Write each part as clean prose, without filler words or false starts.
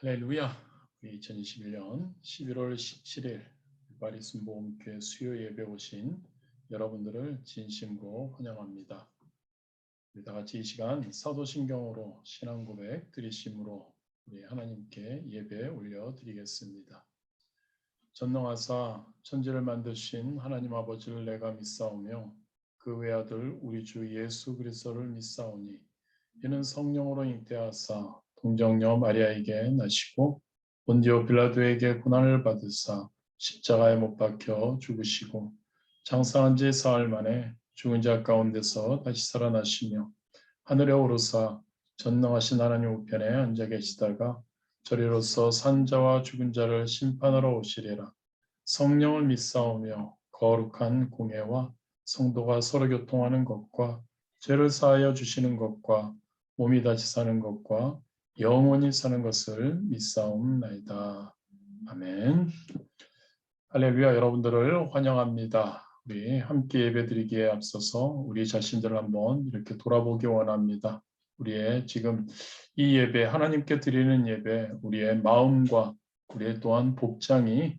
할렐루야. 우리 2021년 11월 17일 파리 순복음교회 수요 예배 오신 여러분들을 진심으로 환영합니다. 우리 다 같이 이 시간 사도신경으로 신앙 고백 드리심으로 우리 하나님께 예배 올려드리겠습니다. 전능하사 천지를 만드신 하나님 아버지를 내가 믿사오며 그 외아들 우리 주 예수 그리스도를 믿사오니 이는 성령으로 잉태하사 동정녀 마리아에게 나시고 본디오 빌라도에게 고난을 받으사 십자가에 못 박혀 죽으시고 장사한 지 사흘 만에 죽은 자 가운데서 다시 살아나시며 하늘에 오르사 전능하신 하나님 우편에 앉아 계시다가 저리로서 산자와 죽은 자를 심판하러 오시리라. 성령을 믿사오며 거룩한 공예와 성도가 서로 교통하는 것과 죄를 사하여 주시는 것과 몸이 다시 사는 것과 영원히 사는 것을 믿사옵나이다. 아멘. 할렐루야. 여러분들을 환영합니다. 우리 함께 예배드리기에 앞서서 우리 자신들을 한번 이렇게 돌아보기 원합니다. 우리의 지금 이 예배, 하나님께 드리는 예배, 우리의 마음과 우리의 또한 복장이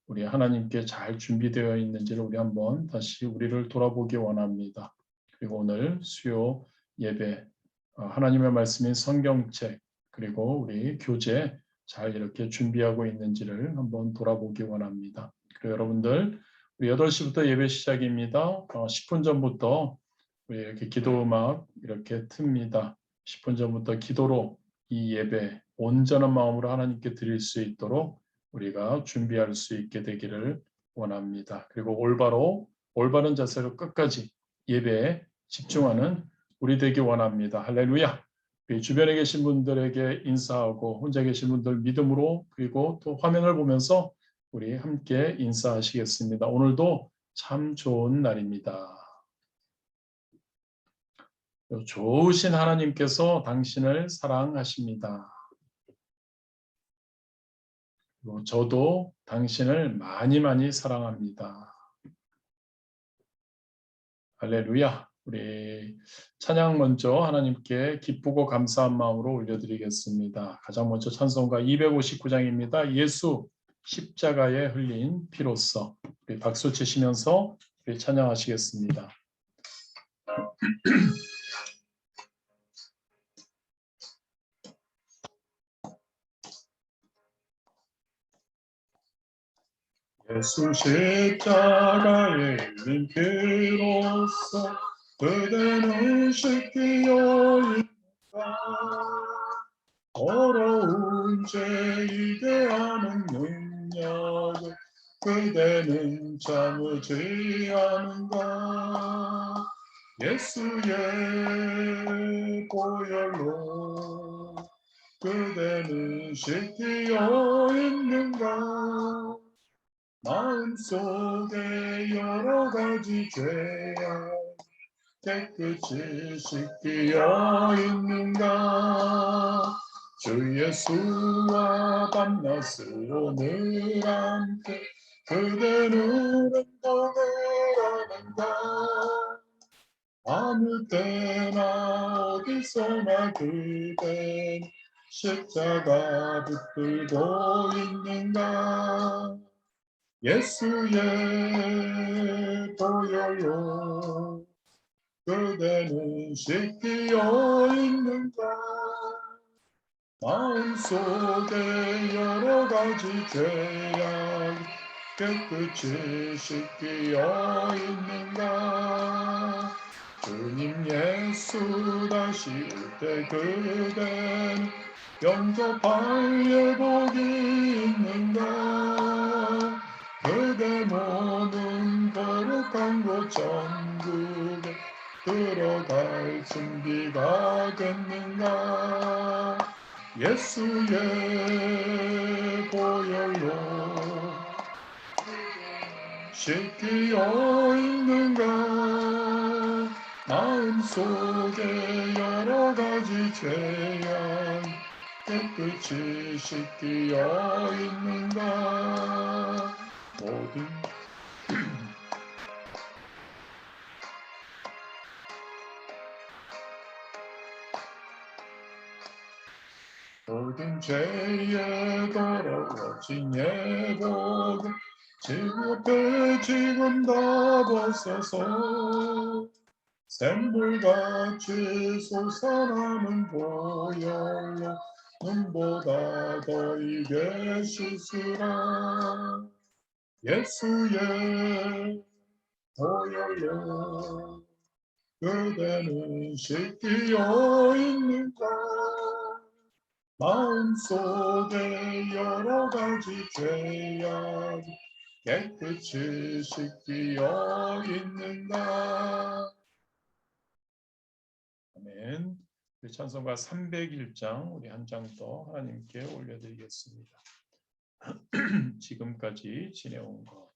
우리 하나님께 잘 준비되어 있는지를 우리 한번 다시 우리를 돌아보기 원합니다. 그리고 오늘 수요 예배, 하나님의 말씀인 성경책, 그리고 우리 교재 잘 이렇게 준비하고 있는지를 한번 돌아보기 원합니다. 그리고 여러분들 우리 8시부터 예배 시작입니다. 10분 전부터 우리 이렇게 기도 음악 이렇게 틉니다. 10분 전부터 기도로 이 예배 온전한 마음으로 하나님께 드릴 수 있도록 우리가 준비할 수 있게 되기를 원합니다. 그리고 올바른 자세로 끝까지 예배에 집중하는 우리 되기 원합니다. 할렐루야. 우리 주변에 계신 분들에게 인사하고 혼자 계신 분들 믿음으로 그리고 또 화면을 보면서 우리 함께 인사하시겠습니다. 오늘도 참 좋은 날입니다. 좋으신 하나님께서 당신을 사랑하십니다. 그리고 저도 당신을 많이 사랑합니다. 할렐루야. 우리 찬양 먼저 하나님께 기쁘고 감사한 마음으로 올려드리겠습니다. 가장 먼저 찬송가 259장입니다. 예수 십자가에 흘린 피로써. 우리 박수 치시면서 우리 찬양하시겠습니다. 예수 십자가에 흘린 피로써 그대는 십기여 있는가 더러운 죄이게 하는 능력을 그대는 참으지 않은가 예수의 보혈로 그대는 씻기어 있는가 마음속에 여러 가지 죄악 깨끗이 씻기어 있는가 주 예수와 밤낮으로 늘 함께 그대는 행동을 하는가 아무 때나 어디서나 그대 십자가 붙들고 있는가 예수의 보혈로 그대는 씻기어 있는가 마음속에 여러 가지 죄악 깨끗이 씻기어 있는가 주님 예수 다시 올 때 그대는 영접할 예복이 있는가 그대 몸은 거룩한 곳 천국에 들어갈 준비가 됐는가 예수의 보혈로 씻기어 있는가 마음속에 여러 가지 죄악 깨끗이 씻기어 있는가 모든 모든 죄에 더러워진 예복음 지구에 지금 다 벗어서 샘물같이 솟아나는 보혈로 눈보다 더 이게 씻으라. 예수의 보혈로 그대는 씻기어 있는가. 마음속에 여러 가지 죄악 깨끗이 씻기어 있는가. 아멘. 우리 찬송가 301장 우리 한 장 더 하나님께 올려드리겠습니다. 지금까지 지내온 것.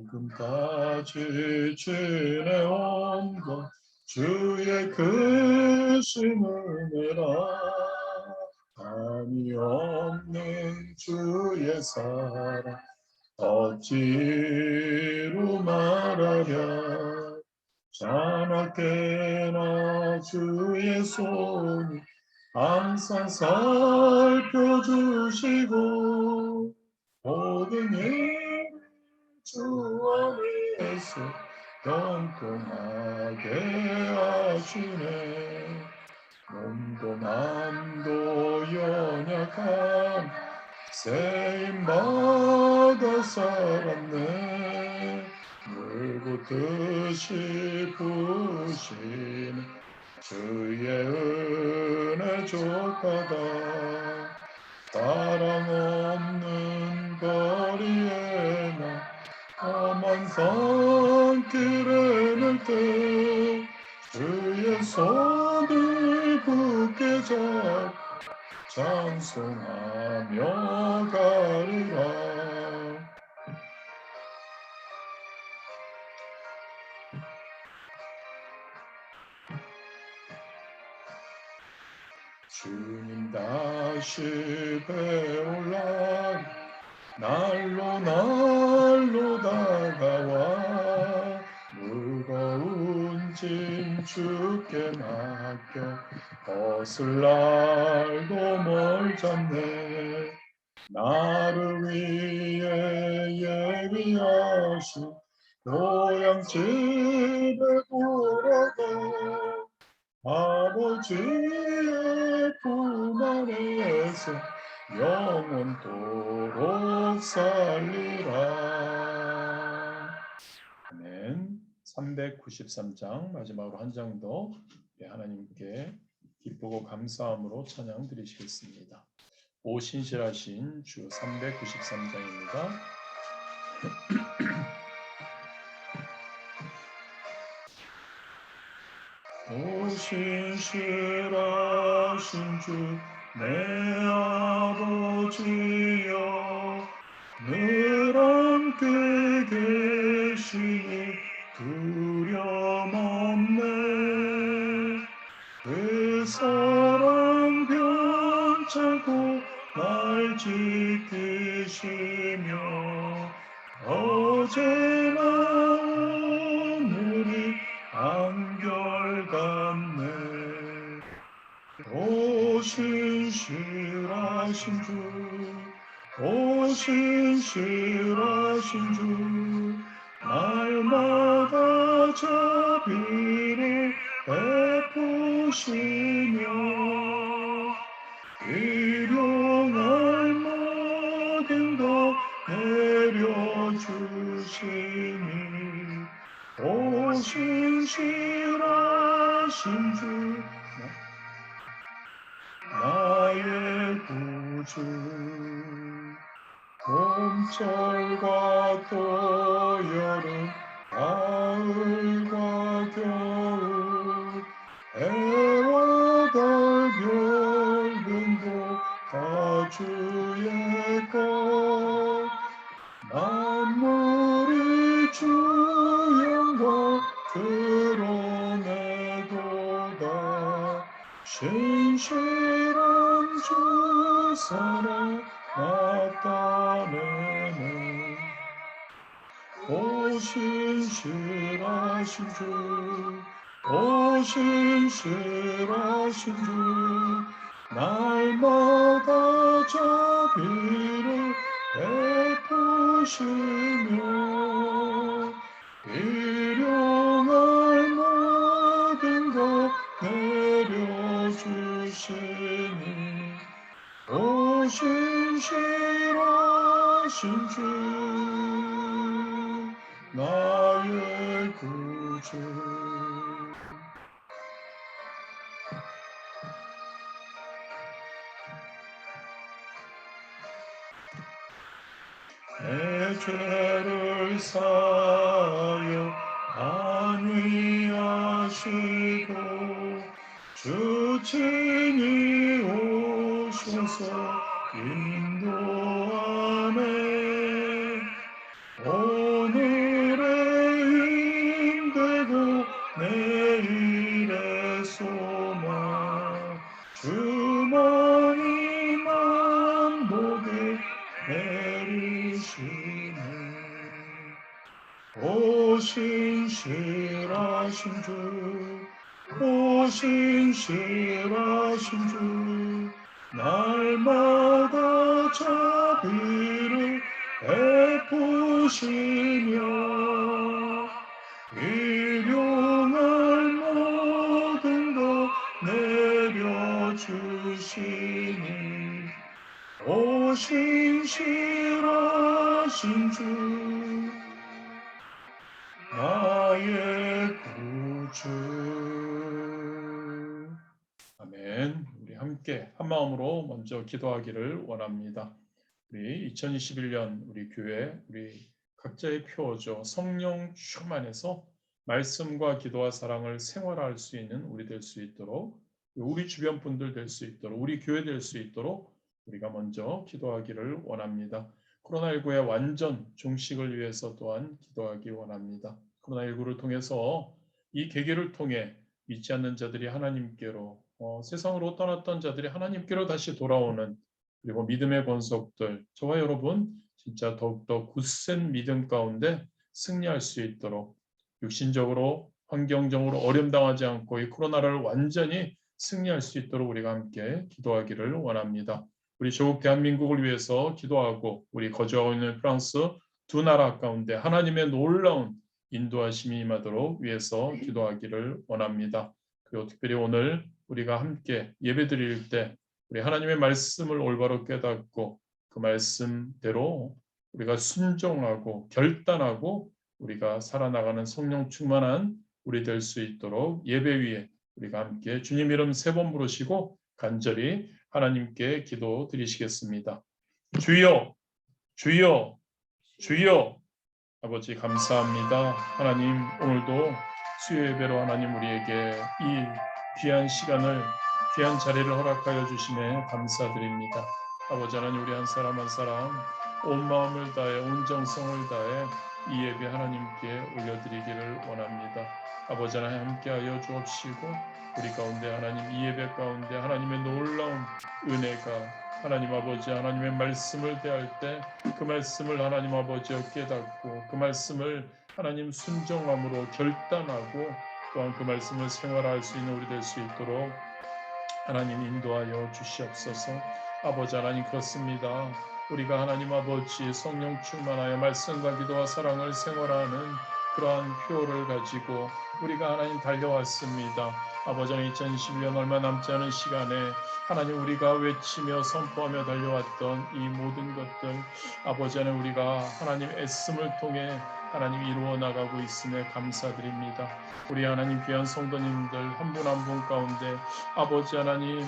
지금까지 지내온 것 주의 크신 은혜라. 감이 없는 주의 사랑 어찌로 말하랴. 자나깨나 주의 손이 항상 살펴주시고 모든 일 주 안에서 영통하게 하시네. 몸도 맘도 연약한 세임받아 살았네. 물고 뜻이 부신 주의 은혜 족하다. 사랑 없는 거리에 나 험한 산길에 늘 때 주의 손을 굳게 잡 찬송하며 가리라. 주님 다시 배올라 날로 다가와 무거운 짐 주께 맡겨 벗을 날도 멀잖네. 나를 위해 예비하신 고향집에 돌아가 아버지의 품 안에서 영원토록 살리라. 아멘. 393장 마지막으로 한 장 더 하나님께 기쁘고 감사함으로 찬양 드리시겠습니다. 오 신실하신 주 393장입니다. 오 신실하신 주 내 아버지여 늘 함께 계시니 두려움 없네. 그 사랑 변찮고 날 지키시며 어제나 오늘이 한결같네. 오 신실하신 주, 오 신실하신 주, 날마다 자비를 베푸시며 일용할 모든 것 내려주시니 오 신실하신 주 나의 구주. 봄철과 또 여름 가을과 겨울 해와 달 별등도 다 주의 것. 만물이 주 영광 드러내도다. 신실한 주 사랑 나타내네. 오 신실하신 주, 오 신실하신 주, 날마다 자비를 베푸시며 일용할 모든 것 내려주시니 오 신실하신 주 나의 구주. 내 죄를 사하여 안위하시고 주 친히 오셔서 인도하네. 오늘의 힘되고 내일의 소망 주머니 만복에 내리시네. 오 신실하신 주, 오 신실하신 주, 날마다 자비를 베푸시며 일용할 모든 것 내려주시니 오 신실하신 주 나의 구주. 아멘. 우리 함께 한 마음으로 먼저 기도하기를 원합니다. 우리 2021년 우리 교회 우리 각자의 표어죠. 성령 충만해서 말씀과 기도와 사랑을 생활할 수 있는 우리 될 수 있도록, 우리 주변 분들 될 수 있도록, 우리 교회 될 수 있도록 우리가 먼저 기도하기를 원합니다. 코로나19의 완전 종식을 위해서 또한 기도하기 원합니다. 코로나19를 통해서 이 계기를 통해 믿지 않는 자들이 하나님께로, 세상으로 떠났던 자들이 하나님께로 다시 돌아오는, 그리고 믿음의 권속들, 저와 여러분 진짜 더욱더 굳센 믿음 가운데 승리할 수 있도록, 육신적으로 환경적으로 어려움당하지 않고 이 코로나를 완전히 승리할 수 있도록 우리가 함께 기도하기를 원합니다. 우리 조국 대한민국을 위해서 기도하고 우리 거주하고 있는 프랑스 두 나라 가운데 하나님의 놀라운 인도하심이 임하도록 위해서 기도하기를 원합니다. 그리고 특별히 오늘 우리가 함께 예배드릴 때 우리 하나님의 말씀을 올바로 깨닫고 그 말씀대로 우리가 순종하고 결단하고 우리가 살아나가는 성령 충만한 우리 될 수 있도록 예배 위에 우리가 함께 주님 이름 3번 부르시고 간절히 하나님께 기도 드리시겠습니다. 주여, 주여, 주여. 아버지 감사합니다. 하나님 오늘도 수요 예배로 하나님 우리에게 이 귀한 시간을, 귀한 자리를 허락하여 주심에 감사드립니다. 아버지 하나님 우리 한 사람 한 사람 온 마음을 다해 온 정성을 다해 이 예배 하나님께 올려드리기를 원합니다. 아버지 하나님 함께하여 주옵시고 우리 가운데 하나님 이 예배 가운데 하나님의 놀라운 은혜가 하나님 아버지 하나님의 말씀을 대할 때 그 말씀을 하나님 아버지여 깨닫고 그 말씀을 하나님 순종함으로 결단하고 또한 그 말씀을 생활할 수 있는 우리 될 수 있도록 하나님 인도하여 주시옵소서. 아버지 하나님 그렇습니다. 우리가 하나님 아버지 성령 충만하여 말씀과 기도와 사랑을 생활하는 그러한 표를 가지고 우리가 하나님 달려왔습니다. 아버지 2021년 얼마 남지 않은 시간에 하나님 우리가 외치며 선포하며 달려왔던 이 모든 것들 아버지 하나님 우리가 하나님 애씀을 통해 하나님 이루어 나가고 있음에 감사드립니다. 우리 하나님 귀한 성도님들 한 분 한 분 가운데 아버지 하나님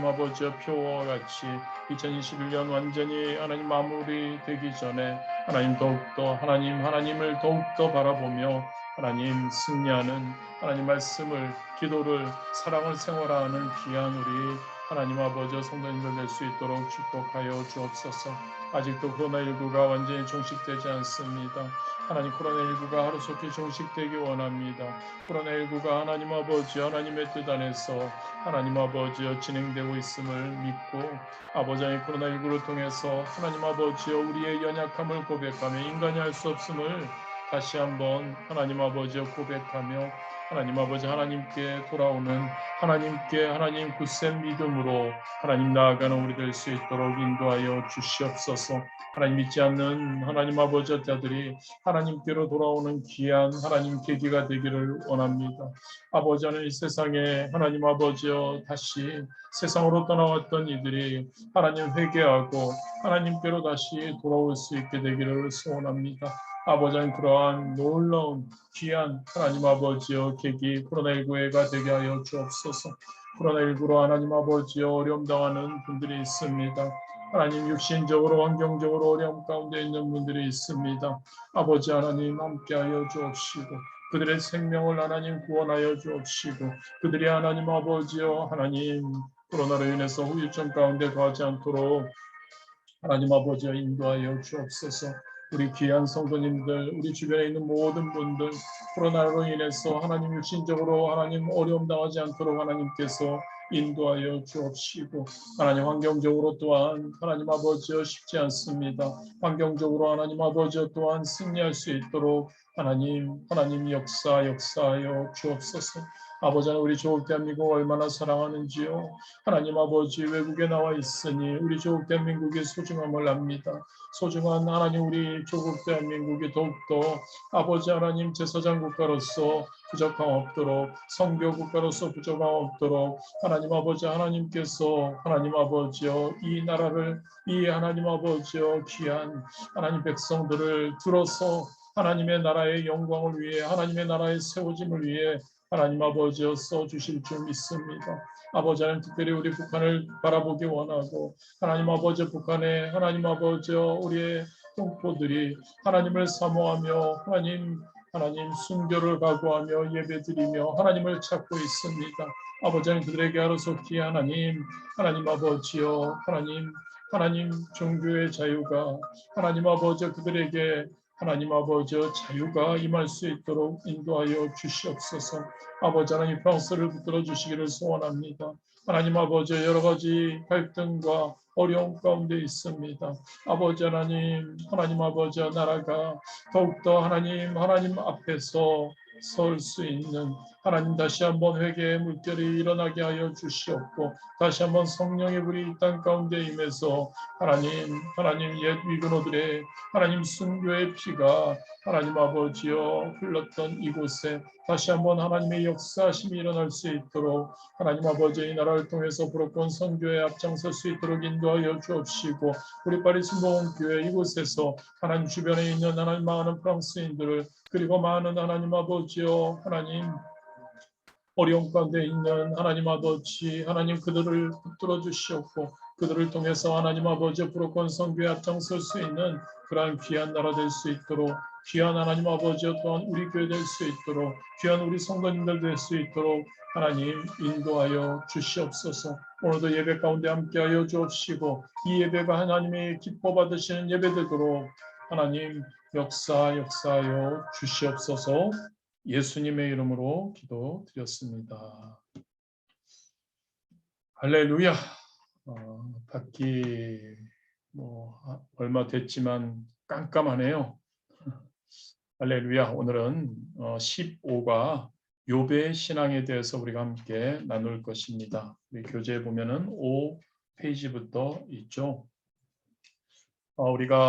아버지의 표와 같이 2021년 완전히 하나님 마무리되기 전에 하나님 더욱더 하나님을 더욱더 바라보며 하나님 승리하는 하나님 말씀을 기도를 사랑을 생활하는 귀한 우리 하나님 아버지 성도님들 될 수 있도록 축복하여 주옵소서. 아직도 코로나19가 완전히 종식되지 않습니다. 하나님 코로나19가 하루속히 종식되기 원합니다. 코로나19가 하나님 아버지 하나님의 뜻 안에서 하나님 아버지여 진행되고 있음을 믿고 아버지 코로나19를 통해서 하나님 아버지여 우리의 연약함을 고백하며 인간이 할 수 없음을 다시 한번 하나님 아버지 고백하며 하나님 아버지 하나님께 돌아오는 하나님 굳센 믿음으로 하나님 나아가는 우리 될 수 있도록 인도하여 주시옵소서. 하나님 믿지 않는 하나님 아버지 자들이 하나님께로 돌아오는 귀한 하나님 계기가 되기를 원합니다. 아버지 하나님 이 세상에 하나님 아버지여 다시 세상으로 떠나왔던 이들이 하나님 회개하고 하나님께로 다시 돌아올 수 있게 되기를 소원합니다. 아버지 하나님 그러한 놀라운 귀한 하나님 아버지여 계기 코로나19가 되게 하여 주옵소서. 코로나19로 하나님 아버지여 어려움 당하는 분들이 있습니다. 하나님 육신적으로 환경적으로 어려움 가운데 있는 분들이 있습니다. 아버지 하나님 함께하여 주옵시고 그들의 생명을 하나님 구원하여 주옵시고 그들이 하나님 아버지여 하나님 코로나로 인해서 후유증 가운데 가지 않도록 하나님 아버지여 인도하여 주옵소서. 우리 귀한 성도님들 우리 주변에 있는 모든 분들 코로나로 인해서 하나님 육신적으로 하나님 어려움 당하지 않도록 하나님께서 인도하여 주옵시고 하나님 환경적으로 또한 하나님 아버지여 쉽지 않습니다. 환경적으로 하나님 아버지여 또한 승리할 수 있도록 하나님 역사하여 주옵소서. 아버지 하나님 우리 조국 대한민국 얼마나 사랑하는지요. 하나님 아버지 외국에 나와 있으니 우리 조국 대한민국의 소중함을 압니다. 소중한 하나님 우리 조국 대한민국이 더욱더 아버지 하나님 제사장 국가로서 부족함 없도록 선교 국가로서 부족함 없도록 하나님 아버지 하나님께서 하나님 아버지여 이 나라를 이 하나님 아버지여 귀한 하나님 백성들을 들어서 하나님의 나라의 영광을 위해 하나님의 나라의 세워짐을 위해 하나님 아버지여 써주실 줄 믿습니다. 아버지 하나님 특별히 우리 북한을 바라보기 원하고 하나님 아버지 북한의 하나님 아버지여 우리의 동포들이 하나님을 사모하며 하나님 순교를 각오하며 예배드리며 하나님을 찾고 있습니다. 아버지 하나님 그들에게 하루속히 하나님 아버지여 하나님 종교의 자유가 하나님 아버지 그들에게 하나님 아버지여 자유가 임할 수 있도록 인도하여 주시옵소서. 아버지 하나님 프랑스를 붙들어 주시기를 소원합니다. 하나님 아버지 여러 가지 갈등과 어려움 가운데 있습니다. 아버지 하나님 아버지 나라가 더욱더 하나님 앞에서 설 수 있는 하나님 다시 한번 회개의 물결이 일어나게 하여 주시옵고 다시 한번 성령의 불이 이 땅 가운데 임해서 하나님 옛 위근호들의 하나님 순교의 피가 하나님 아버지여 흘렀던 이곳에 다시 한번 하나님의 역사하심이 일어날 수 있도록 하나님 아버지 이 나라를 통해서 부럽건 선교에 앞장설 수 있도록 인도하여 주옵시고 우리 파리스 모험교회 이곳에서 하나님 주변에 있는 하나님 많은 프랑스인들을 그리고 많은 하나님 아버지여 어려움 가운데 있는 하나님 아버지 하나님 그들을 붙들어 주시옵고 그들을 통해서 하나님 아버지 부럽건 선교에 앞장설 수 있는 그러한 귀한 나라 될 수 있도록 귀한 하나님 아버지 또한 우리 교회 될 수 있도록 귀한 우리 성도님들 될 수 있도록 하나님 인도하여 주시옵소서. 오늘도 예배 가운데 함께하여 주옵시고 이 예배가 하나님의 기뻐 받으시는 예배 되도록 하나님 역사하여 주시옵소서. 예수님의 이름으로 기도드렸습니다. 할렐루야. 밖이 얼마 됐지만 깜깜하네요. 할렐루야. 오늘은 15가 욥의 신앙에 대해서 우리가 함께 나눌 것입니다. 우리 교재에 보면은 5페이지부터 있죠. 우리가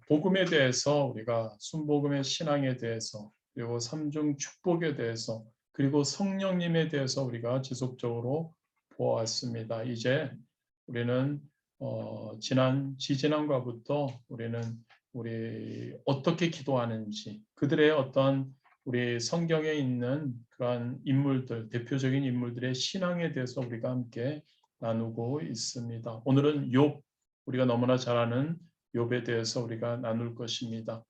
복음에 대해서 우리가 순복음의 신앙에 대해서 그리고 삼중 축복에 대해서 그리고 성령님에 대해서 우리가 지속적으로 보았습니다. 이제 우리는 지지난과부터 우리 어떻게 기도하는지 그들의 어떤 우리 성경에 있는 그러한 인물들 대표적인 인물들의 신앙에 대해서 우리가 함께 나누고 있습니다. 오늘은 욥 우리가 너무나 잘 아는 욥에 대해서 우리가 나눌 것입니다.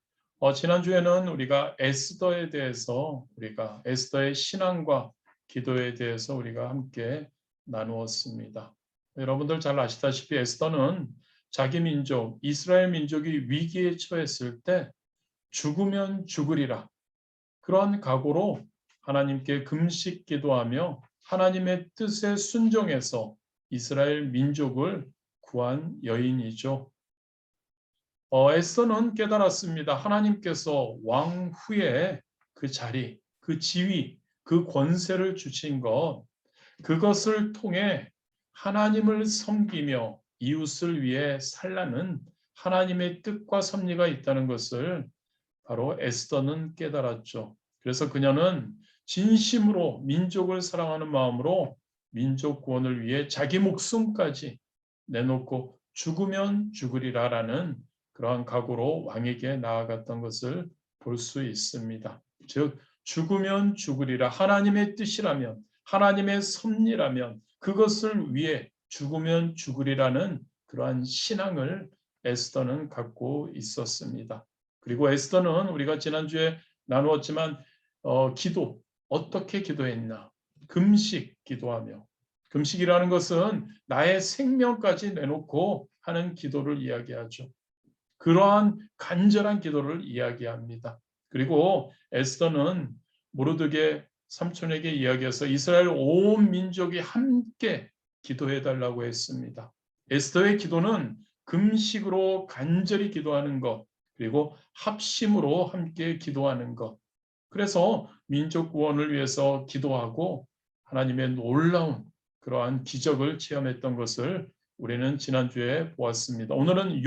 지난주에는 우리가 에스더에 대해서 우리가 에스더의 신앙과 기도에 대해서 우리가 함께 나누었습니다. 여러분들 잘 아시다시피 에스더는 자기 민족 이스라엘 민족이 위기에 처했을 때 죽으면 죽으리라 그런 각오로 하나님께 금식 기도하며 하나님의 뜻에 순종해서 이스라엘 민족을 구한 여인이죠. 에스더는 깨달았습니다. 하나님께서 왕 후에 그 자리, 그 지위, 그 권세를 주신 것, 그것을 통해 하나님을 섬기며 이웃을 위해 살라는 하나님의 뜻과 섭리가 있다는 것을 바로 에스더는 깨달았죠. 그래서 그녀는 진심으로 민족을 사랑하는 마음으로 민족 구원을 위해 자기 목숨까지 내놓고 죽으면 죽으리라라는 그러한 각오로 왕에게 나아갔던 것을 볼 수 있습니다. 즉 죽으면 죽으리라, 하나님의 뜻이라면, 하나님의 섭리라면 그것을 위해 죽으면 죽으리라는 그러한 신앙을 에스더는 갖고 있었습니다. 그리고 에스더는 우리가 지난주에 나누었지만 기도, 어떻게 기도했나? 금식 기도하며, 금식이라는 것은 나의 생명까지 내놓고 하는 기도를 이야기하죠. 그러한 간절한 기도를 이야기합니다. 그리고 에스더는 모르드게 삼촌에게 이야기해서 이스라엘 온 민족이 함께 기도해달라고 했습니다. 에스더의 기도는 금식으로 간절히 기도하는 것, 그리고 합심으로 함께 기도하는 것. 그래서 민족 구원을 위해서 기도하고 하나님의 놀라운 그러한 기적을 체험했던 것을 우리는 지난주에 보았습니다. 오늘은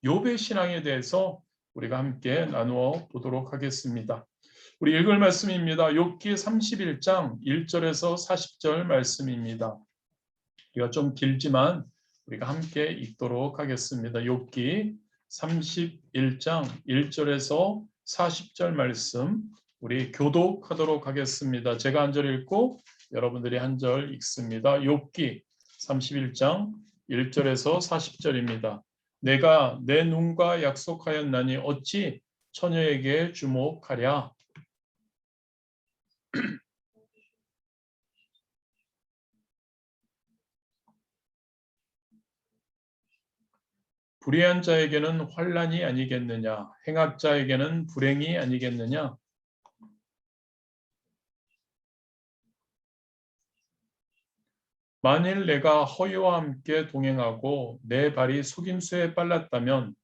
욥의 신앙에 대해서 우리가 함께 나누어 보도록 하겠습니다. 우리 읽을 말씀입니다. 욥기 31장 1절에서 40절 말씀입니다. 이거 좀 길지만 우리가 함께 읽도록 하겠습니다. 욥기 31장 1절에서 40절 말씀 우리 교독하도록 하겠습니다. 제가 한 절 읽고 여러분들이 한 절 읽습니다. 욥기 31장 1절에서 40절입니다. 내가 내 눈과 약속하였나니 어찌 처녀에게 주목하랴. 불의한 자에게는 환난이 아니겠느냐, 행악자에게는 불행이 아니겠느냐. 만일 내가 허위와 함께 동행하고 내 발이 속임수에 빨랐다면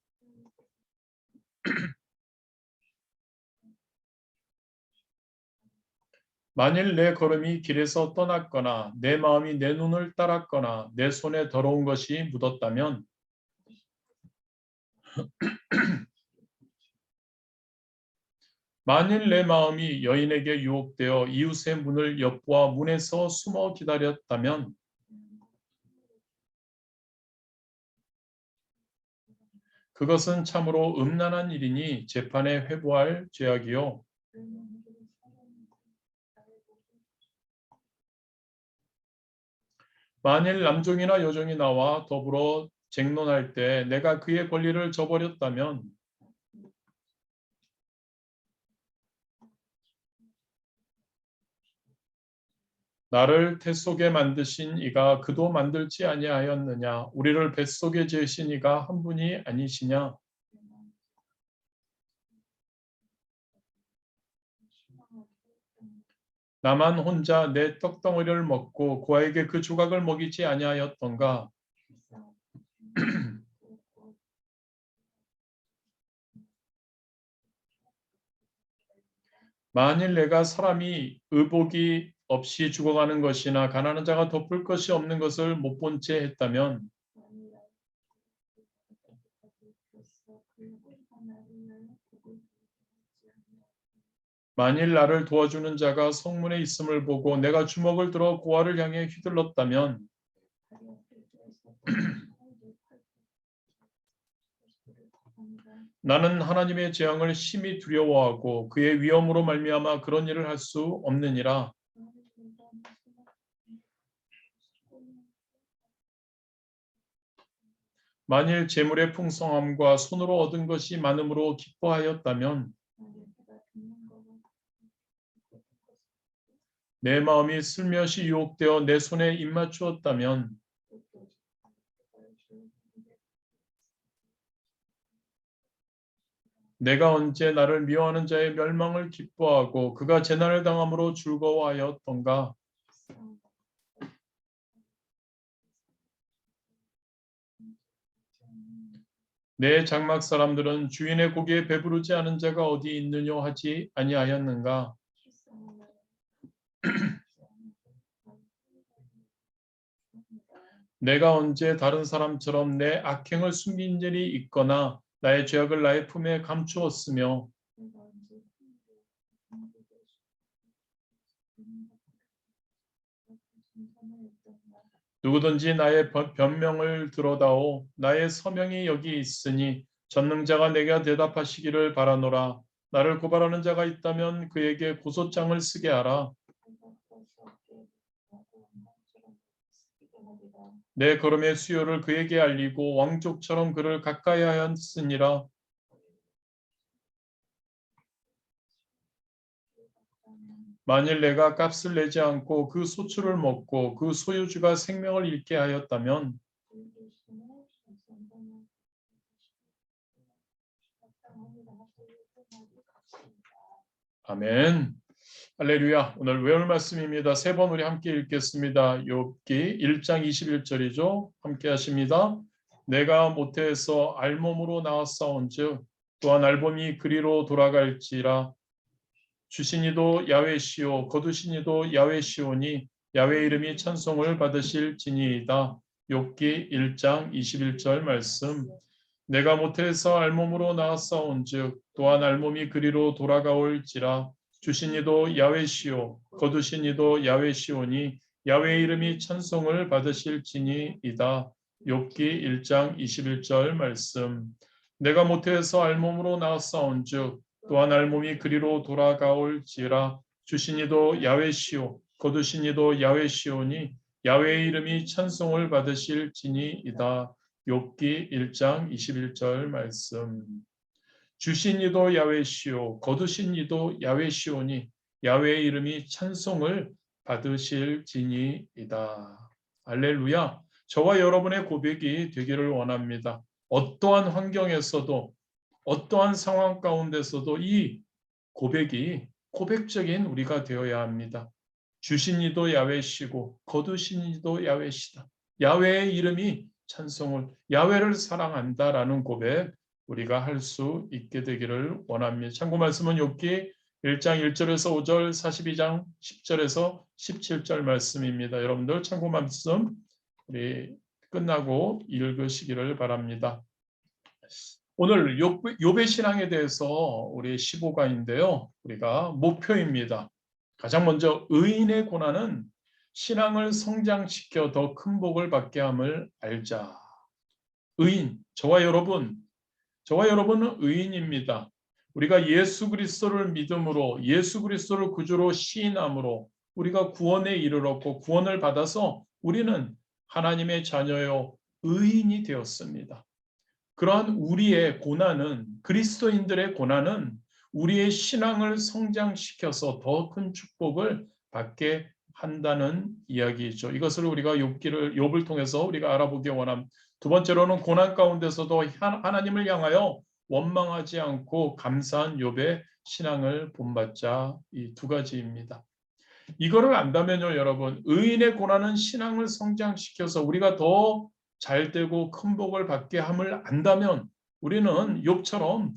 만일 내 걸음이 길에서 떠났거나 내 마음이 내 눈을 따랐거나 내 손에 더러운 것이 묻었다면 만일 내 마음이 여인에게 유혹되어 이웃의 문을 엿보아 문에서 숨어 기다렸다면 그것은 참으로 음란한 일이니 재판에 회부할 죄악이요. 만일 남종이나 여종이 나와 더불어 쟁론할 때 내가 그의 권리를 저버렸다면 나를 태 속에 만드신 이가 그도 만들지 아니하였느냐? 우리를 뱃속에 지으신 이가 한 분이 아니시냐? 나만 혼자 내 떡덩어리를 먹고 고아에게 그 조각을 먹이지 아니하였던가? 만일 내가 사람이 의복이 없이 죽어가는 것이나 가난한 자가 덮을 것이 없는 것을 못 본 채 했다면 만일 나를 도와주는 자가 성문에 있음을 보고 내가 주먹을 들어 고아를 향해 휘둘렀다면 나는 하나님의 재앙을 심히 두려워하고 그의 위엄으로 말미암아 그런 일을 할 수 없느니라. 만일 재물의 풍성함과 손으로 얻은 것이 많음으로 기뻐하였다면 내 마음이 슬며시 유혹되어 내 손에 입맞추었다면 내가 언제 나를 미워하는 자의 멸망을 기뻐하고 그가 재난을 당함으로 즐거워하였던가. 내 장막 사람들은 주인의 고기에 배부르지 않은 자가 어디 있느뇨 하지 아니하였는가? 내가 언제 다른 사람처럼 내 악행을 숨긴 일이 있거나 나의 죄악을 나의 품에 감추었으며 누구든지 나의 변명을 들어다오 나의 서명이 여기 있으니 전능자가 내게 대답하시기를 바라노라. 나를 고발하는 자가 있다면 그에게 고소장을 쓰게 하라. 내 걸음의 수요를 그에게 알리고 왕족처럼 그를 가까이 하였으니라. 만일 내가 값을 내지 않고 그 소출을 먹고 그 소유주가 생명을 잃게 하였다면 아멘. 할렐루야. 오늘 외울 말씀입니다. 세 번 우리 함께 읽겠습니다. 욥기 1장 21절이죠. 함께 하십니다. 내가 모태에서 알몸으로 나왔사온즉 또한 알몸이 그리로 돌아갈지라. 주신 이도 야훼시오 거두신 이도 야훼시오니 야훼 이름이 찬송을 받으실지니이다. 욥기 1장 21절 말씀. 내가 모태에서 알몸으로 나왔사온즉 또한 알몸이 그리로 돌아가올지라. 주신 이도 야훼시오 거두신 이도 야훼시오니 야훼 이름이 찬송을 받으실지니이다. 욥기 1장 21절 말씀. 내가 모태에서 알몸으로 나왔사온즉 또한 알몸이 그리로 돌아가올지라. 주신 이도 야훼시오 거두신 이도 야훼시오니 야훼의 이름이 찬송을 받으실지니이다. 욥기 1장 21절 말씀. 주신 이도 야훼시오 거두신 이도 야훼시오니 야훼의 이름이 찬송을 받으실지니이다. 할렐루야. 저와 여러분의 고백이 되기를 원합니다. 어떠한 환경에서도 어떠한 상황 가운데서도 이 고백이 고백적인 우리가 되어야 합니다. 주신 이도 야훼시고 거두신 이도 야훼시다. 야훼의 이름이 찬송을 야훼를 사랑한다라는 고백 우리가 할 수 있게 되기를 원합니다. 참고 말씀은 욥기 1장 1절에서 5절 42장 10절에서 17절 말씀입니다. 여러분들 참고 말씀 우리 끝나고 읽으시기를 바랍니다. 오늘 욥의 신앙에 대해서 우리 15강인데요. 우리가 목표입니다. 가장 먼저 의인의 고난은 신앙을 성장시켜 더 큰 복을 받게 함을 알자. 의인, 저와 여러분은 의인입니다. 우리가 예수 그리스도를 믿음으로 예수 그리스도를 구주로 시인함으로 우리가 구원에 이르렀고 구원을 받아서 우리는 하나님의 자녀요 의인이 되었습니다. 그러한 우리의 고난은 그리스도인들의 고난은 우리의 신앙을 성장시켜서 더 큰 축복을 받게 한다는 이야기죠. 이것을 우리가 욥을 통해서 우리가 알아보기 원합니다. 두 번째로는 고난 가운데서도 하나님을 향하여 원망하지 않고 감사한 욥의 신앙을 본받자. 이 두 가지입니다. 이거를 안다면요, 여러분, 의인의 고난은 신앙을 성장시켜서 우리가 더 잘되고 큰 복을 받게 함을 안다면 우리는 욥처럼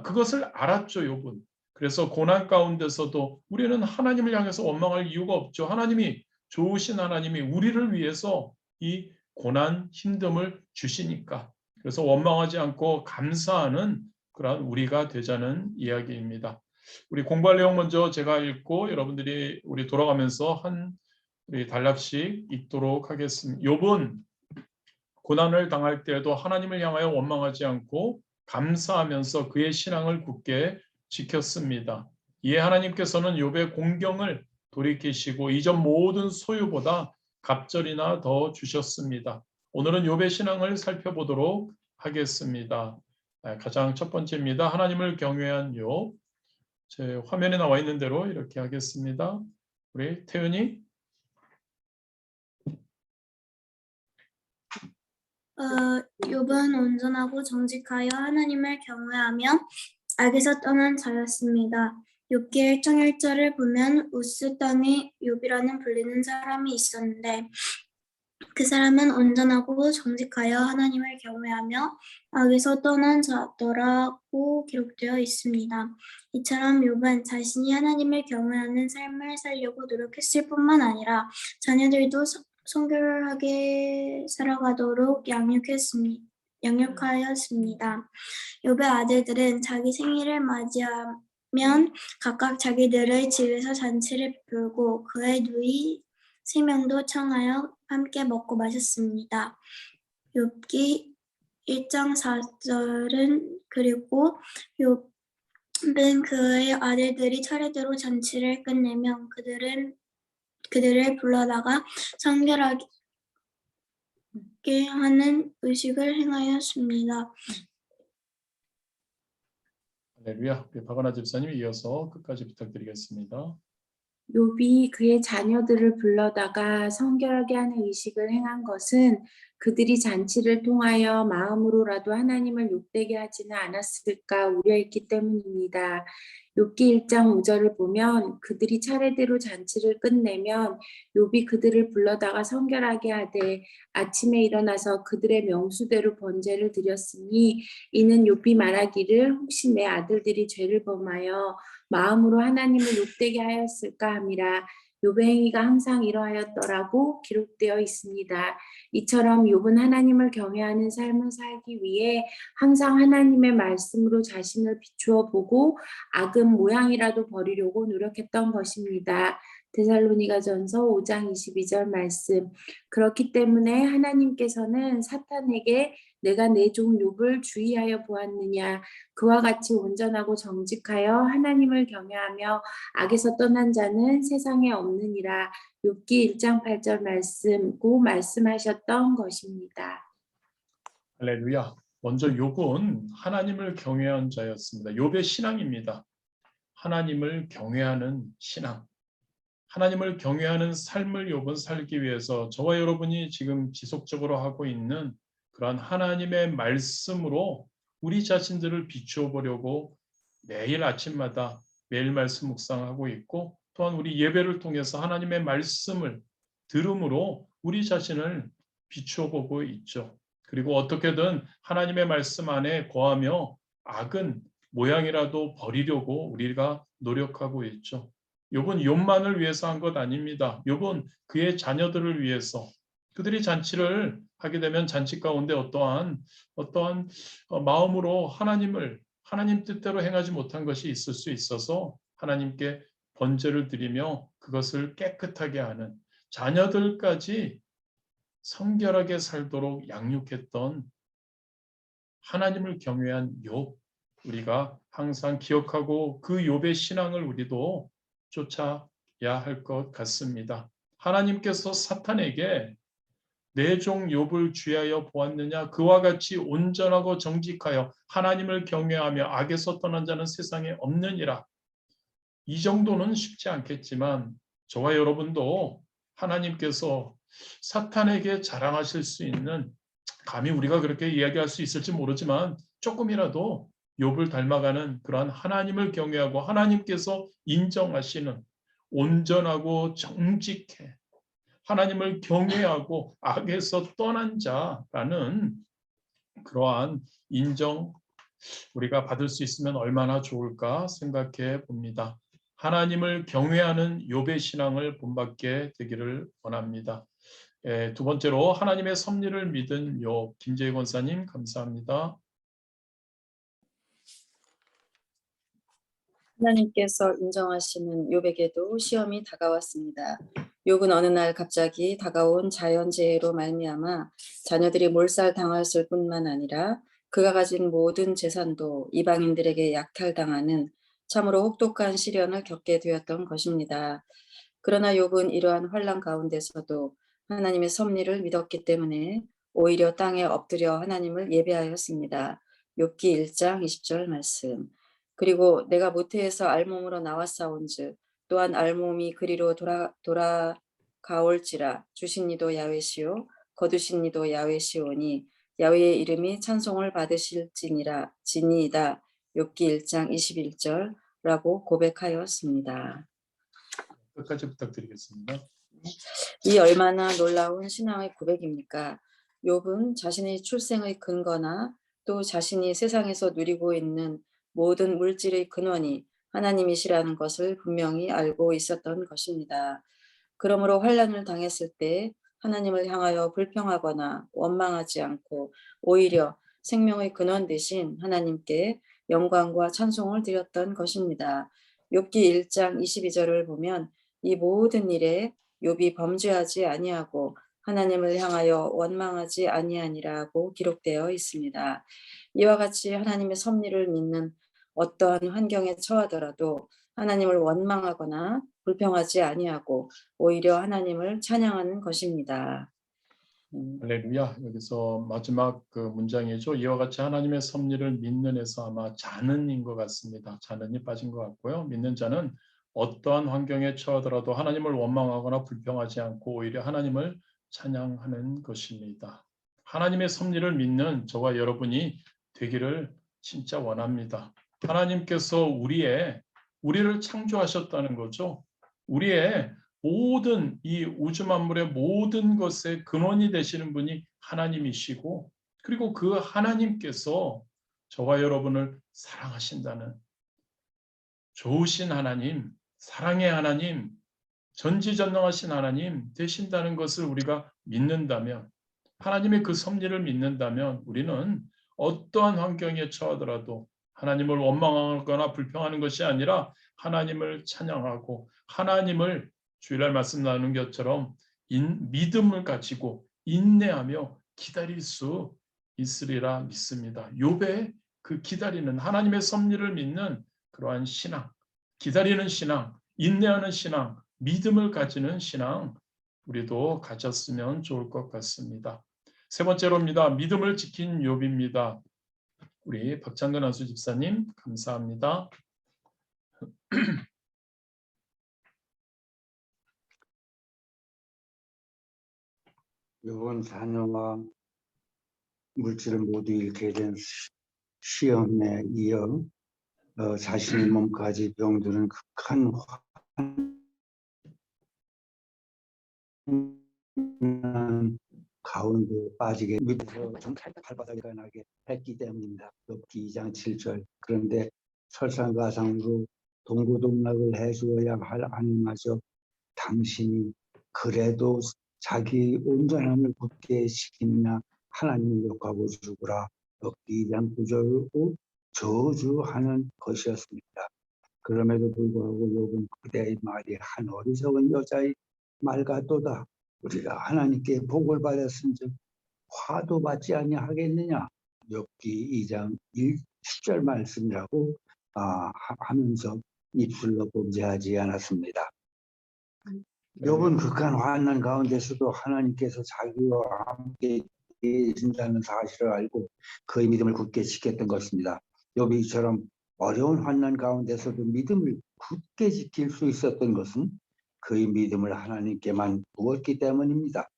그것을 알았죠, 욥은. 그래서 고난 가운데서도 우리는 하나님을 향해서 원망할 이유가 없죠. 하나님이 좋으신 하나님이 우리를 위해서 이 고난, 힘듦을 주시니까. 그래서 원망하지 않고 감사하는 그런 우리가 되자는 이야기입니다. 우리 공부할 내용 먼저 제가 읽고 여러분들이 우리 돌아가면서 우리 단락씩 읽도록 하겠습니다. 욥은 고난을 당할 때에도 하나님을 향하여 원망하지 않고 감사하면서 그의 신앙을 굳게 지켰습니다. 이에 하나님께서는 욥의 공경을 돌이키시고 이전 모든 소유보다 갑절이나 더 주셨습니다. 오늘은 욥의 신앙을 살펴보도록 하겠습니다. 가장 첫 번째입니다. 하나님을 경외한 욥. 제 화면에 나와 있는 대로 이렇게 하겠습니다. 우리 태은이. 욥은 온전하고 정직하여 하나님을 경외하며 악에서 떠난 자였습니다. 욥기 1장 1절을 보면 우스 땅에 욥이라는 불리는 사람이 있었는데 그 사람은 온전하고 정직하여 하나님을 경외하며 악에서 떠난 자더라고 기록되어 있습니다. 이처럼 욥은 자신이 하나님을 경외하는 삶을 살려고 노력했을 뿐만 아니라 자녀들도 성결하게 살아가도록 양육하였습니다. 욥의 아들들은 자기 생일을 맞이하면 각각 자기들의 집에서 잔치를 베풀고 그의 누이 3명도 청하여 함께 먹고 마셨습니다. 욥기 1장 4절은 그리고 욥은 그의 아들들이 차례대로 잔치를 끝내면 그들을 불러다가 성결하게 하는 의식을 행하였습니다. 할렐루야. 우리 박은하 집사님 이어서 끝까지 부탁드리겠습니다. 욥이 그의 자녀들을 불러다가 성결하게 하는 의식을 행한 것은 그들이 잔치를 통하여 마음으로라도 하나님을 욕되게 하지는 않았을까 우려했기 때문입니다. 욥기 1장 5절을 보면 그들이 차례대로 잔치를 끝내면 욥이 그들을 불러다가 성결하게 하되 아침에 일어나서 그들의 명수대로 번제를 드렸으니 이는 욥이 말하기를 혹시 내 아들들이 죄를 범하여 마음으로 하나님을 욕되게 하였을까 함이라. 욥의 행위가 항상 이러하였더라고 기록되어 있습니다. 이처럼 욥은 하나님을 경외하는 삶을 살기 위해 항상 하나님의 말씀으로 자신을 비추어 보고 악은 모양이라도 버리려고 노력했던 것입니다. 데살로니가전서 5장 22절 말씀. 그렇기 때문에 하나님께서는 사탄에게 내가 내 종 욥을 주의하여 보았느냐 그와 같이 온전하고 정직하여 하나님을 경외하며 악에서 떠난 자는 세상에 없느니라. 욥기 1장 8절 말씀고 말씀하셨던 것입니다. 할렐루야. 먼저 욥은 하나님을 경외한 자였습니다. 욥의 신앙입니다. 하나님을 경외하는 신앙. 하나님을 경외하는 삶을 욥은 살기 위해서 저와 여러분이 지금 지속적으로 하고 있는 그러한 하나님의 말씀으로 우리 자신들을 비추어 보려고 매일 아침마다 매일 말씀 묵상하고 있고 또한 우리 예배를 통해서 하나님의 말씀을 들음으로 우리 자신을 비추어 보고 있죠. 그리고 어떻게든 하나님의 말씀 안에 거하며 악은 모양이라도 버리려고 우리가 노력하고 있죠. 욥은 욥만을 위해서 한 것 아닙니다. 욥은 그의 자녀들을 위해서 그들이 잔치를 하게 되면 잔치 가운데 어떠한 마음으로 하나님 뜻대로 행하지 못한 것이 있을 수 있어서 하나님께 번제를 드리며 그것을 깨끗하게 하는 자녀들까지 성결하게 살도록 양육했던 하나님을 경외한 욥, 우리가 항상 기억하고 그 욥의 신앙을 우리도 쫓아야 할 것 같습니다. 하나님께서 사탄에게 내 종 욥을 주의하여 보았느냐 그와 같이 온전하고 정직하여 하나님을 경외하며 악에서 떠난 자는 세상에 없느니라. 이 정도는 쉽지 않겠지만 저와 여러분도 하나님께서 사탄에게 자랑하실 수 있는 감히 우리가 그렇게 이야기할 수 있을지 모르지만 조금이라도 욥을 닮아가는 그러한 하나님을 경외하고 하나님께서 인정하시는 온전하고 정직해 하나님을 경외하고 악에서 떠난 자라는 그러한 인정 우리가 받을 수 있으면 얼마나 좋을까 생각해 봅니다. 하나님을 경외하는 욥의 신앙을 본받게 되기를 원합니다. 두 번째로 하나님의 섭리를 믿은 욥 김재희 권사님 감사합니다. 하나님께서 인정하시는 욥에게도 시험이 다가왔습니다. 욥은 어느 날 갑자기 다가온 자연재해로 말미암아 자녀들이 몰살당했을 뿐만 아니라 그가 가진 모든 재산도 이방인들에게 약탈당하는 참으로 혹독한 시련을 겪게 되었던 것입니다. 그러나 욥은 이러한 환난 가운데서도 하나님의 섭리를 믿었기 때문에 오히려 땅에 엎드려 하나님을 예배하였습니다. 욥기 1장 20절 말씀. 그리고 내가 모태에서 알몸으로 나왔사온즉 또한 알몸이 그리로 돌아가올지라 주신 이도 야훼시요 거두신 이도 야훼시오니 야훼의 이름이 찬송을 받으실지니라 지니이다. 욥기 1장 21절라고 고백하였습니다. 끝까지 부탁드리겠습니다. 이 얼마나 놀라운 신앙의 고백입니까? 욥은 자신의 출생의 근거나 또 자신이 세상에서 누리고 있는 모든 물질의 근원이 하나님이시라는 것을 분명히 알고 있었던 것입니다. 그러므로 환난을 당했을 때 하나님을 향하여 불평하거나 원망하지 않고 오히려 생명의 근원 대신 하나님께 영광과 찬송을 드렸던 것입니다. 욥기 1장 22절을 보면 이 모든 일에 욥이 범죄하지 아니하고 하나님을 향하여 원망하지 아니하니라고 기록되어 있습니다. 이와 같이 하나님의 섭리를 믿는 어떠한 환경에 처하더라도 하나님을 원망하거나 불평하지 아니하고 오히려 하나님을 찬양하는 것입니다. 할렐루야. 여기서 마지막 그 문장이죠. 이와 같이 하나님의 섭리를 믿는 에서 아마 자는인 것 같습니다. 자는이 빠진 것 같고요. 믿는 자는 어떠한 환경에 처하더라도 하나님을 원망하거나 불평하지 않고 오히려 하나님을 찬양하는 것입니다. 하나님의 섭리를 믿는 저와 여러분이 되기를 진짜 원합니다. 하나님께서 우리를 창조하셨다는 거죠. 우리의 모든 이 우주 만물의 모든 것의 근원이 되시는 분이 하나님이시고, 그리고 그 하나님께서 저와 여러분을 사랑하신다는 좋으신 하나님, 사랑의 하나님, 전지전능하신 하나님 되신다는 것을 우리가 믿는다면, 하나님의 그 섭리를 믿는다면 우리는 어떠한 환경에 처하더라도 하나님을 원망하거나 불평하는 것이 아니라 하나님을 찬양하고 하나님을 주일날 말씀 나누는 것처럼 믿음을 가지고 인내하며 기다릴 수 있으리라 믿습니다. 욥의 그 기다리는 하나님의 섭리를 믿는 그러한 신앙, 기다리는 신앙, 인내하는 신앙, 믿음을 가지는 신앙 우리도 가졌으면 좋을 것 같습니다. 세 번째로입니다. 믿음을 지킨 욥입니다. 우리 박창근 안수 집사님 감사합니다. 이번 자녀와 물질을 모두 잃게 된 시험에 이어 자신의 몸까지 병드는 극한 환난 가운데 빠지게 밑에서 정말 발바닥이 나게 했기 때문입니다. 욥기 2장 7절. 그런데 설상가상으로 동고동락을 해주어야 할 하나님마저 당신이 그래도 자기 온전함을 굳게 시키느냐 하나님을 욕하고 죽으라. 욥기 2장 9절로 저주하는 것이었습니다. 그럼에도 불구하고 욥은 그대의 말이 한 어리석은 여자의 말 같도다. 우리가 하나님께 복을 받았은즉 화도 받지 아니하겠느냐. 욥기 2장 10절 말씀이라고 하면서 입술로 범죄하지 않았습니다. 욥은 극한 환난 가운데서도 하나님께서 자기와 함께 계신다는 사실을 알고 그의 믿음을 굳게 지켰던 것입니다. 욥이 이처럼 어려운 환난 가운데서도 믿음을 굳게 지킬 수 있었던 것은 그의 믿음을 하나님께만 두었기 때문입니다.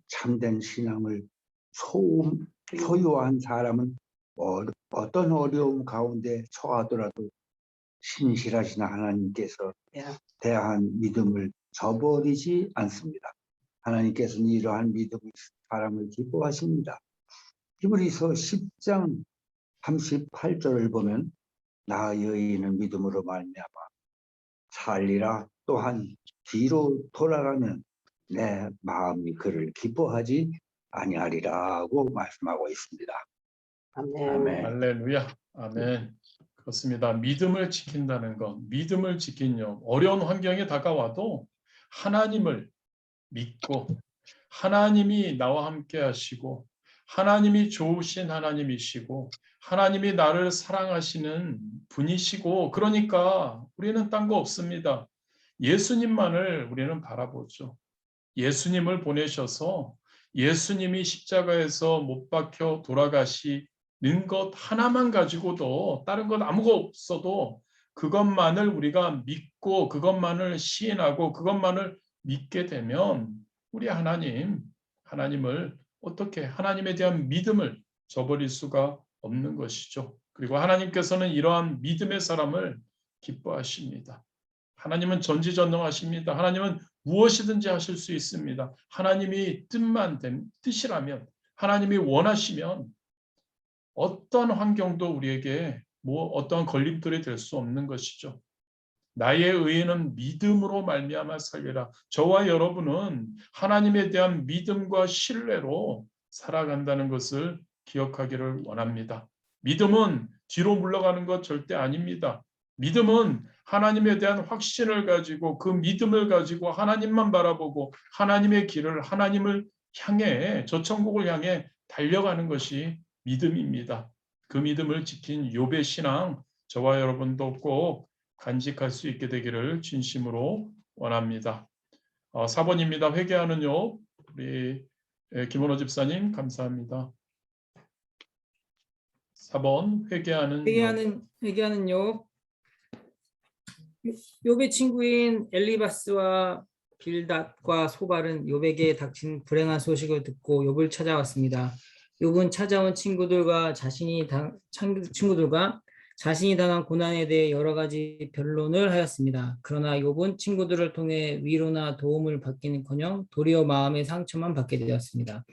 참된 신앙을 소유한 사람은 어떤 어려움 가운데 처하더라도 신실하신 하나님께서 대한 믿음을 저버리지 않습니다. 하나님께서는 이러한 믿음의 사람을 기뻐하십니다. 히브리서 10장 38절을 보면 나 여인은 믿음으로 말미암아 살리라. 또한 뒤로 돌아가면 내 마음이 그를 기뻐하지 아니하리라고 말씀하고 있습니다. 아멘. 할렐루야. 아멘. 그렇습니다. 믿음을 지킨다는 것, 믿음을 지킨요. 어려운 환경에 다가와도 하나님을 믿고 하나님이 나와 함께 하시고 하나님이 좋으신 하나님이시고 하나님이 나를 사랑하시는 분이시고 그러니까 우리는 딴 거 없습니다. 예수님만을 우리는 바라보죠. 예수님을 보내셔서 예수님이 십자가에서 못 박혀 돌아가시는 것 하나만 가지고도 다른 것 아무것도 없어도 그것만을 우리가 믿고 그것만을 시인하고 그것만을 믿게 되면 우리 하나님을 어떻게 하나님에 대한 믿음을 저버릴 수가 없는 것이죠. 그리고 하나님께서는 이러한 믿음의 사람을 기뻐하십니다. 하나님은 전지전능하십니다. 하나님은 무엇이든지 하실 수 있습니다. 하나님이 뜻이라면, 하나님이 원하시면 어떤 환경도 우리에게 어떠한 걸림돌이 될 수 없는 것이죠. 나의 의인은 믿음으로 말미암아 살리라. 저와 여러분은 하나님에 대한 믿음과 신뢰로 살아간다는 것을 기억하기를 원합니다. 믿음은 뒤로 물러가는 것 절대 아닙니다. 믿음은 하나님에 대한 확신을 가지고 그 믿음을 가지고 하나님만 바라보고 하나님의 길을 하나님을 향해 저 천국을 향해 달려가는 것이 믿음입니다. 그 믿음을 지킨 욥의 신앙 저와 여러분도 꼭 간직할 수 있게 되기를 진심으로 원합니다. 4번입니다. 회개하는 욥. 우리 김원호 집사님 감사합니다. 4번 회개하는 욥. 회개하는 욥. 욥의 친구인 엘리바스와 빌닷과 소발은 욥에게 닥친 불행한 소식을 듣고 욥을 찾아왔습니다. 욥은 찾아온 친구들과 자신이 당한 고난에 대해 여러 가지 변론을 하였습니다. 그러나 욥은 친구들을 통해 위로나 도움을 받기는커녕 도리어 마음의 상처만 받게 되었습니다.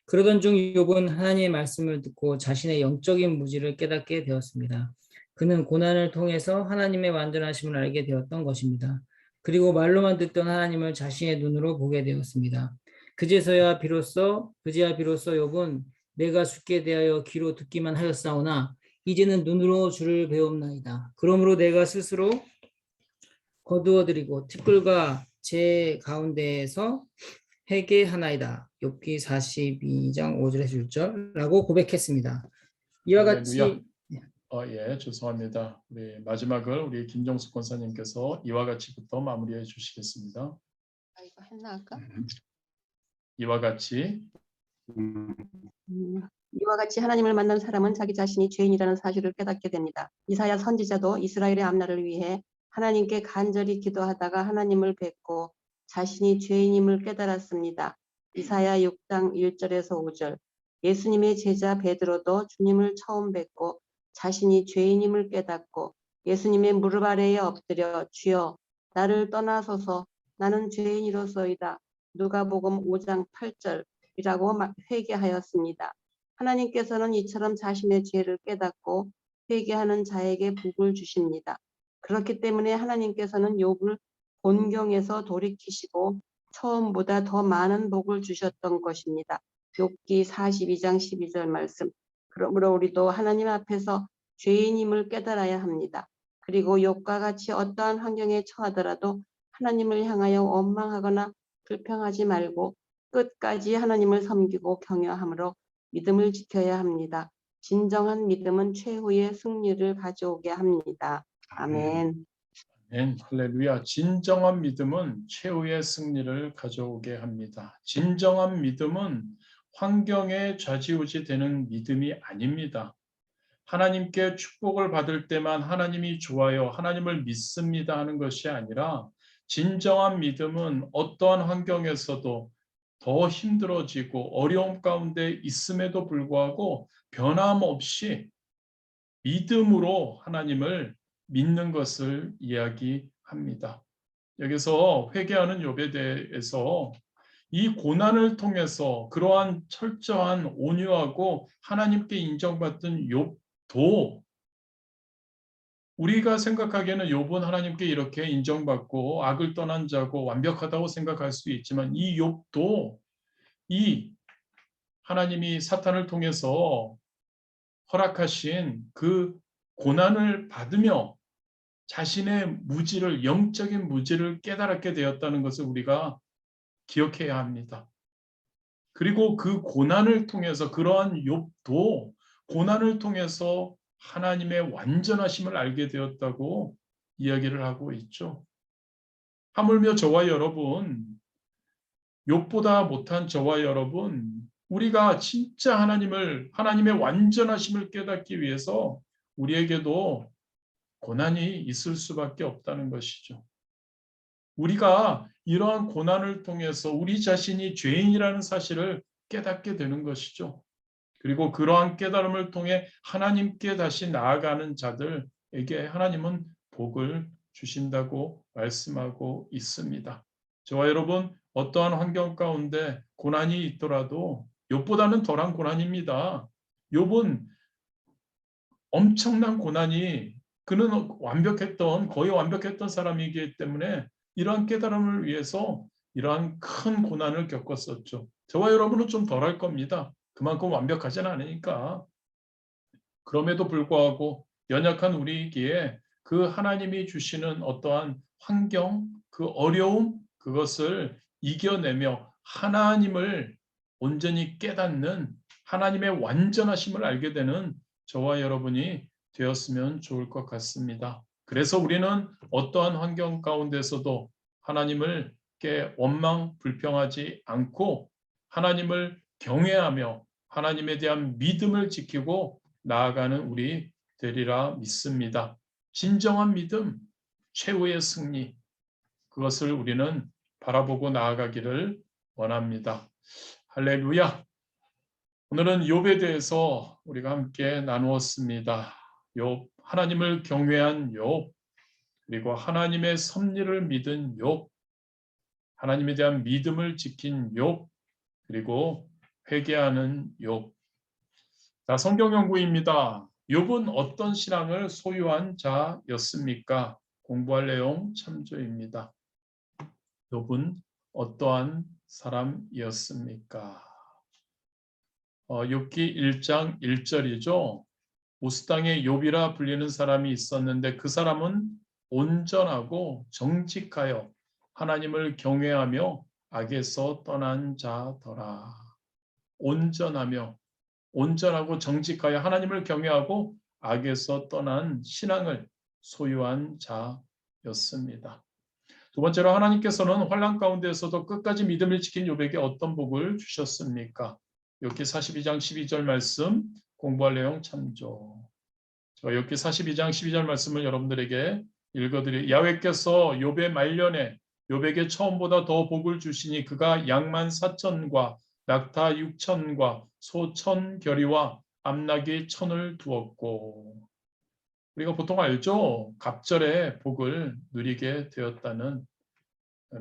그러던 중 욥은 하나님의 말씀을 듣고 자신의 영적인 무지를 깨닫게 되었습니다. 그는 고난을 통해서 하나님의 완전하심을 알게 되었던 것입니다. 그리고 말로만 듣던 하나님을 자신의 눈으로 보게 되었습니다. 그제야 비로소 욥은 내가 주께 대하여 귀로 듣기만 하였사오나 이제는 눈으로 주를 배웁나이다. 그러므로 내가 스스로 거두어드리고 티끌과 제 가운데에서 회개하나이다. 욥기 42장 5절에서 6절라고 고백했습니다. 이와 같이 예, 죄송합니다. 우리 마지막을 우리 김정숙 권사님께서 이와 같이부터 마무리해 주시겠습니다. 이거 했나 아까? 이와 같이 이와 같이 하나님을 만난 사람은 자기 자신이 죄인이라는 사실을 깨닫게 됩니다. 이사야 선지자도 이스라엘의 앞날을 위해 하나님께 간절히 기도하다가 하나님을 뵙고 자신이 죄인임을 깨달았습니다. 이사야 6장 1절에서 5절. 예수님의 제자 베드로도 주님을 처음 뵙고 자신이 죄인임을 깨닫고 예수님의 무릎 아래에 엎드려 주여 나를 떠나소서 나는 죄인이로소이다. 누가복음 5장 8절이라고 회개하였습니다. 하나님께서는 이처럼 자신의 죄를 깨닫고 회개하는 자에게 복을 주십니다. 그렇기 때문에 하나님께서는 욥을 곤경에서 돌이키시고 처음보다 더 많은 복을 주셨던 것입니다. 욥기 42장 12절 말씀. 그러므로 우리도 하나님 앞에서 죄인임을 깨달아야 합니다. 그리고 욥과 같이 어떠한 환경에 처하더라도 하나님을 향하여 원망하거나 불평하지 말고 끝까지 하나님을 섬기고 경외함으로 믿음을 지켜야 합니다. 진정한 믿음은 최후의 승리를 가져오게 합니다. 아멘. 아멘. 할렐루야. 진정한 믿음은 최후의 승리를 가져오게 합니다. 진정한 믿음은 환경에 좌지우지 되는 믿음이 아닙니다. 하나님께 축복을 받을 때만 하나님이 좋아요, 하나님을 믿습니다 하는 것이 아니라 진정한 믿음은 어떠한 환경에서도 더 힘들어지고 어려움 가운데 있음에도 불구하고 변함없이 믿음으로 하나님을 믿는 것을 이야기합니다. 여기서 회개하는 욥에 대해서 이 고난을 통해서 그러한 철저한 온유하고 하나님께 인정받던 욥도 우리가 생각하기에는 욥은 하나님께 이렇게 인정받고 악을 떠난 자고 완벽하다고 생각할 수 있지만 이 욥도 이 하나님이 사탄을 통해서 허락하신 그 고난을 받으며 자신의 무지를 영적인 무지를 깨달았게 되었다는 것을 우리가 기억해야 합니다. 그리고 그 고난을 통해서 그러한 욥도 고난을 통해서 하나님의 완전하심을 알게 되었다고 이야기를 하고 있죠. 하물며 저와 여러분, 욥보다 못한 저와 여러분, 우리가 진짜 하나님의 완전하심을 깨닫기 위해서 우리에게도 고난이 있을 수밖에 없다는 것이죠. 우리가 이러한 고난을 통해서 우리 자신이 죄인이라는 사실을 깨닫게 되는 것이죠. 그리고 그러한 깨달음을 통해 하나님께 다시 나아가는 자들에게 하나님은 복을 주신다고 말씀하고 있습니다. 저와 여러분 어떠한 환경 가운데 고난이 있더라도 욥보다는 덜한 고난입니다. 욥은 엄청난 고난이 그는 거의 완벽했던 사람이기 때문에 이러한 깨달음을 위해서 이러한 큰 고난을 겪었었죠. 저와 여러분은 좀 덜할 겁니다. 그만큼 완벽하진 않으니까. 그럼에도 불구하고 연약한 우리에게 그 하나님이 주시는 어떠한 환경, 그 어려움, 그것을 이겨내며 하나님을 온전히 깨닫는 하나님의 완전하심을 알게 되는 저와 여러분이 되었으면 좋을 것 같습니다. 그래서 우리는 어떠한 환경 가운데서도 하나님을 원망 불평하지 않고 하나님을 경외하며 하나님에 대한 믿음을 지키고 나아가는 우리 되리라 믿습니다. 진정한 믿음, 최후의 승리, 그것을 우리는 바라보고 나아가기를 원합니다. 할렐루야. 오늘은 욥에 대해서 우리가 함께 나누었습니다. 욥, 하나님을 경외한 욥, 그리고 하나님의 섭리를 믿은 욥, 하나님에 대한 믿음을 지킨 욥, 그리고 회개하는 욥. 자, 성경 연구입니다. 욥은 어떤 신앙을 소유한 자였습니까? 공부할 내용 참조입니다. 욥은 어떠한 사람이었습니까? 욥기 1장 1절이죠. 우스 땅에 욥이라 불리는 사람이 있었는데 그 사람은 온전하고 정직하여 하나님을 경외하며 악에서 떠난 자더라. 온전하고 정직하여 하나님을 경외하고 악에서 떠난 신앙을 소유한 자였습니다. 두 번째로 하나님께서는 환난 가운데에서도 끝까지 믿음을 지킨 욥에게 어떤 복을 주셨습니까? 욥기 42장 12절 말씀 공부할 내용 참조. 욥기 42장 12절 말씀을 여러분들에게 읽어드려. 야훼께서 욥의 말년에 욥에게 처음보다 더 복을 주시니 그가 양만 4천과 낙타 6천과 소 1,000겨리와 암나귀 1,000을 두었고. 우리가 보통 알죠? 갑절에 복을 누리게 되었다는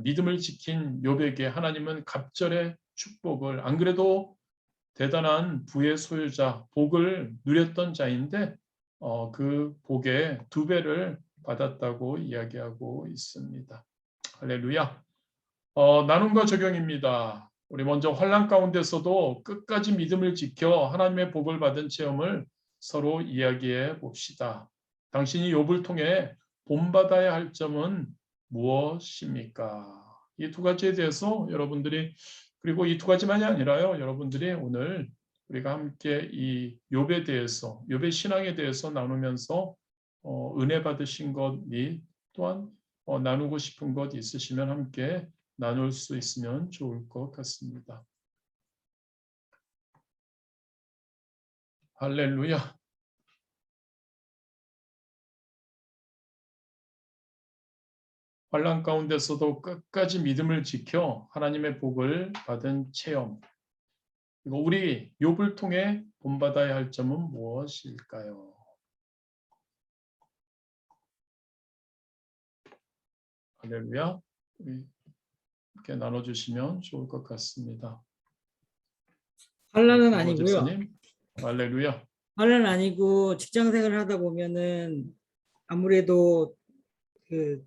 믿음을 지킨 욥에게 하나님은 갑절의 축복을, 안 그래도 대단한 부의 소유자, 복을 누렸던 자인데 그 복의 2배를 받았다고 이야기하고 있습니다. 할렐루야. 나눔과 적용입니다. 우리 먼저 환난 가운데서도 끝까지 믿음을 지켜 하나님의 복을 받은 체험을 서로 이야기해 봅시다. 당신이 욥을 통해 본받아야 할 점은 무엇입니까? 이 2가지에 대해서 여러분들이, 그리고 이 2가지만이 아니라요, 여러분들이 오늘 우리가 함께 이 욥에 대해서, 욥의 신앙에 대해서 나누면서 은혜 받으신 것 및 또한 나누고 싶은 것 있으시면 함께 나눌 수 있으면 좋을 것 같습니다. 할렐루야. 환난 가운데서도 끝까지 믿음을 지켜 하나님의 복을 받은 체험. 그리고 우리 욥을 통해 본받아야 할 점은 무엇일까요? 할렐루야. 이렇게 나눠주시면 좋을 것 같습니다. 환난은 아니고요. 집사님. 할렐루야. 환난은 아니고 직장 생활을 하다 보면은 아무래도 그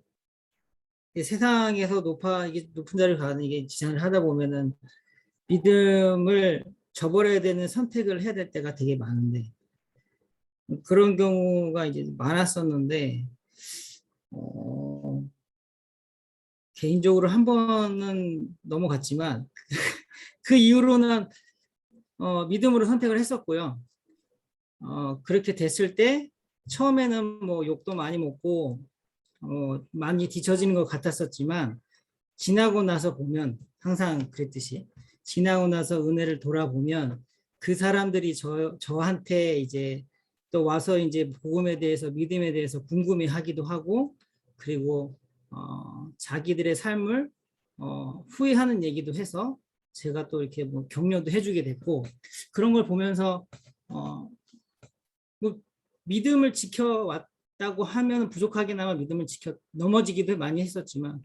세상에서 높은 자리를 가는 이게 직장을 하다 보면은 믿음을 저버려야 되는 선택을 해야 될 때가 되게 많은데 그런 경우가 이제 많았었는데 개인적으로 한 번은 넘어갔지만 그 이후로는 믿음으로 선택을 했었고요. 그렇게 됐을 때 처음에는 뭐 욕도 많이 먹고 많이 뒤처지는 것 같았었지만 지나고 나서 보면 항상 그랬듯이 지나고 나서 은혜를 돌아보면 그 사람들이 저한테 이제 또 와서 이제 복음에 대해서 믿음에 대해서 궁금해하기도 하고 그리고 자기들의 삶을 후회하는 얘기도 해서 제가 또 이렇게 뭐 격려도 해주게 됐고 그런 걸 보면서 뭐 믿음을 지켜왔다고 하면 부족하긴 하면 믿음을 지켜 넘어지기도 많이 했었지만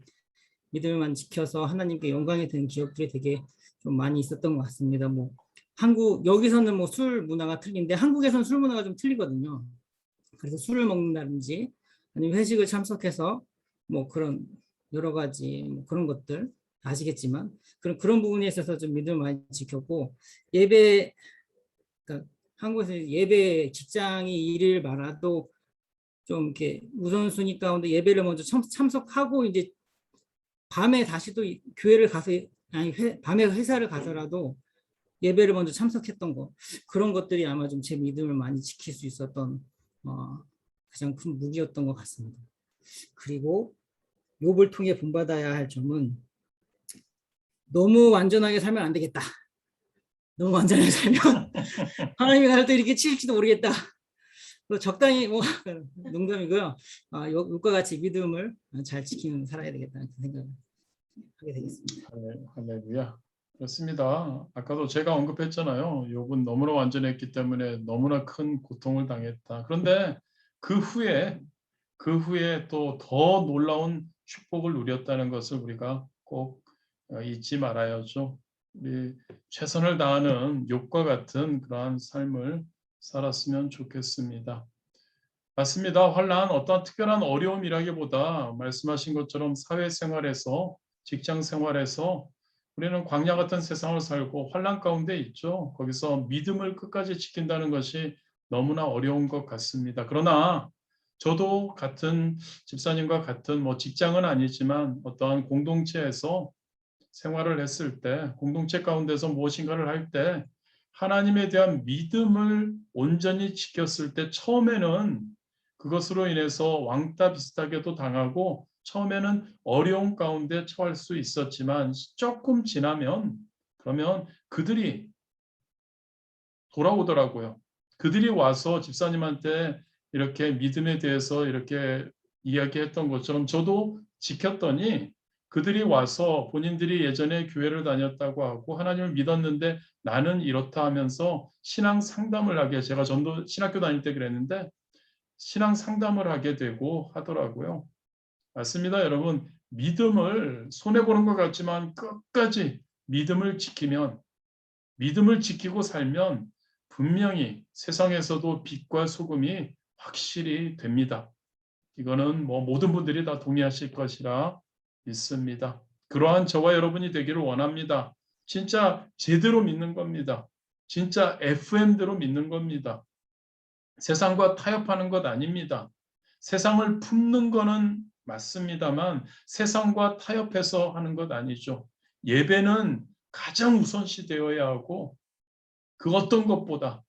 믿음을만 지켜서 하나님께 영광이 되는 기억들이 되게 좀 많이 있었던 것 같습니다. 뭐 한국 여기서는 뭐 술 문화가 틀린데 한국에서는 술 문화가 좀 틀리거든요. 그래서 술을 먹는다든지 아니면 회식을 참석해서 뭐 그런 여러 가지 뭐 그런 것들 아시겠지만 그런 부분에 있어서 좀 믿음을 많이 지켰고 예배 그러니까 한국에서 예배 직장이 일을 말아도 좀 이렇게 우선순위 가운데 예배를 먼저 참석하고 이제 밤에 다시 또 교회를 가서 아니 밤에 회사를 가서라도 예배를 먼저 참석했던 거 그런 것들이 아마 좀 제 믿음을 많이 지킬 수 있었던 가장 큰 무기였던 것 같습니다. 그리고 욥을 통해 본받아야 할 점은 너무 완전하게 살면 안 되겠다. 너무 완전하게 살면 하나님이 나를 또 이렇게 치실지도 모르겠다. 적당히 뭐 농담이고요. 욥과 같이 믿음을 잘 지키는 살아야 되겠다는 생각을 하게 되겠습니다. 할렐루야. 그렇습니다. 아까도 제가 언급했잖아요. 욥은 너무나 완전했기 때문에 너무나 큰 고통을 당했다. 그런데 그 후에 또 더 놀라운 축복을 누렸다는 것을 우리가 꼭 잊지 말아야죠. 우리 최선을 다하는 욥과 같은 그러한 삶을 살았으면 좋겠습니다. 맞습니다. 환난 어떠한 특별한 어려움이라기보다 말씀하신 것처럼 사회생활에서 직장 생활에서 우리는 광야 같은 세상을 살고 환난 가운데 있죠. 거기서 믿음을 끝까지 지킨다는 것이 너무나 어려운 것 같습니다. 그러나 저도 같은 집사님과 같은 뭐 직장은 아니지만 어떠한 공동체에서 생활을 했을 때 공동체 가운데서 무엇인가를 할 때 하나님에 대한 믿음을 온전히 지켰을 때 처음에는 그것으로 인해서 왕따 비슷하게도 당하고 처음에는 어려운 가운데 처할 수 있었지만 조금 지나면 그러면 그들이 돌아오더라고요. 그들이 와서 집사님한테 이렇게 믿음에 대해서 이렇게 이야기했던 것처럼 저도 지켰더니 그들이 와서 본인들이 예전에 교회를 다녔다고 하고 하나님을 믿었는데 나는 이렇다 하면서 신앙 상담을 하게 제가 전도 신학교 다닐 때 그랬는데 신앙 상담을 하게 되고 하더라고요. 맞습니다, 여러분. 믿음을 손해보는 것 같지만 끝까지 믿음을 지키면 믿음을 지키고 살면 분명히 세상에서도 빛과 소금이 확실히 됩니다. 이거는 뭐 모든 분들이 다 동의하실 것이라 믿습니다. 그러한 저와 여러분이 되기를 원합니다. 진짜 제대로 믿는 겁니다. 진짜 FM대로 믿는 겁니다. 세상과 타협하는 것 아닙니다. 세상을 품는 거는 맞습니다만 세상과 타협해서 하는 것 아니죠. 예배는 가장 우선시 되어야 하고 그 어떤 것보다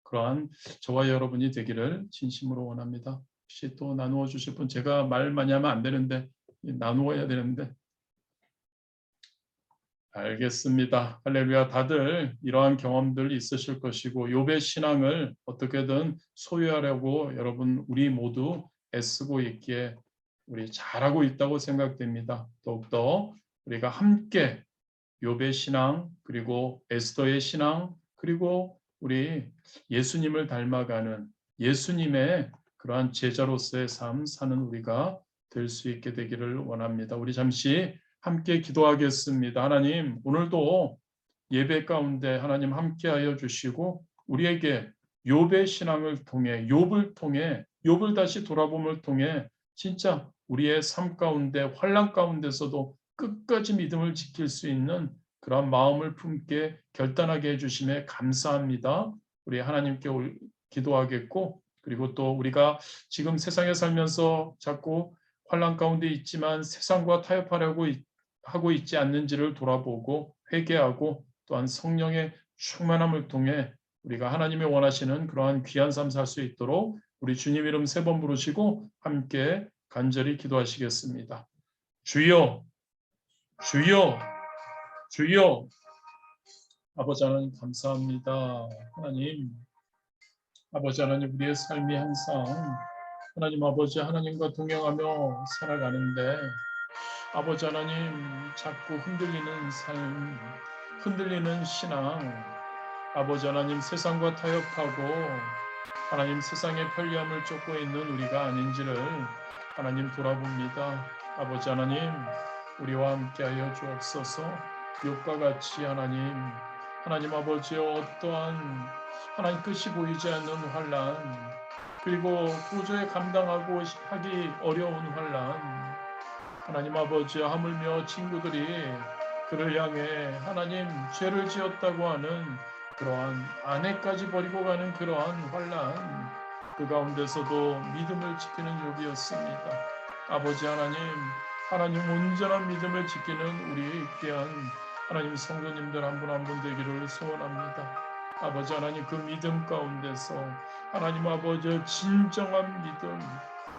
그러한 저와 여러분이 되기를 진심으로 원합니다. 혹시 또 나누어 주실 분 제가 말 많이 하면 안 되는데 나누어야 되는데 알겠습니다. 할렐루야. 다들 이러한 경험들 있으실 것이고 욥의 신앙을 어떻게든 소유하려고 여러분 우리 모두 애쓰고 있기에 우리 잘하고 있다고 생각됩니다. 더욱더 우리가 함께 욥의 신앙 그리고 에스더의 신앙 그리고 우리 예수님을 닮아가는 예수님의 그러한 제자로서의 삶 사는 우리가 될 수 있게 되기를 원합니다. 우리 잠시 함께 기도하겠습니다. 하나님 오늘도 예배 가운데 하나님 함께하여 주시고 우리에게 욥의 신앙을 통해 욥을 다시 돌아봄을 통해 진짜 우리의 삶 가운데 환난 가운데서도 끝까지 믿음을 지킬 수 있는 그런 마음을 품게 결단하게 해주심에 감사합니다. 우리 하나님께 기도하겠고 그리고 또 우리가 지금 세상에 살면서 자꾸 환난 가운데 있지만 세상과 타협하려고 하고 있지 않는지를 돌아보고 회개하고 또한 성령의 충만함을 통해 우리가 하나님의 원하시는 그러한 귀한 삶 살 수 있도록 우리 주님 이름 3번 부르시고 함께 간절히 기도하시겠습니다. 주여 주여 주여 아버지 하나님 감사합니다. 하나님 아버지 하나님 우리의 삶이 항상 하나님 아버지 하나님과 동행하며 살아가는데 아버지 하나님 자꾸 흔들리는 삶 흔들리는 신앙 아버지 하나님 세상과 타협하고 하나님 세상의 편리함을 쫓고 있는 우리가 아닌지를 하나님 돌아봅니다. 아버지 하나님 우리와 함께하여 주옵소서. 욥과 같이 하나님 아버지 어떠한 하나님 끝이 보이지 않는 환난, 그리고 도저히 감당하고 하기 어려운 환난, 하나님 아버지 하물며 친구들이 그를 향해 하나님 죄를 지었다고 하는 그러한 아내까지 버리고 가는 그러한 환난, 그 가운데서도 믿음을 지키는 욥이었습니다. 아버지 하나님 온전한 믿음을 지키는 우리 귀한 하나님 성도님들 한 분 한 분 되기를 소원합니다. 아버지 하나님 그 믿음 가운데서 하나님 아버지 진정한 믿음,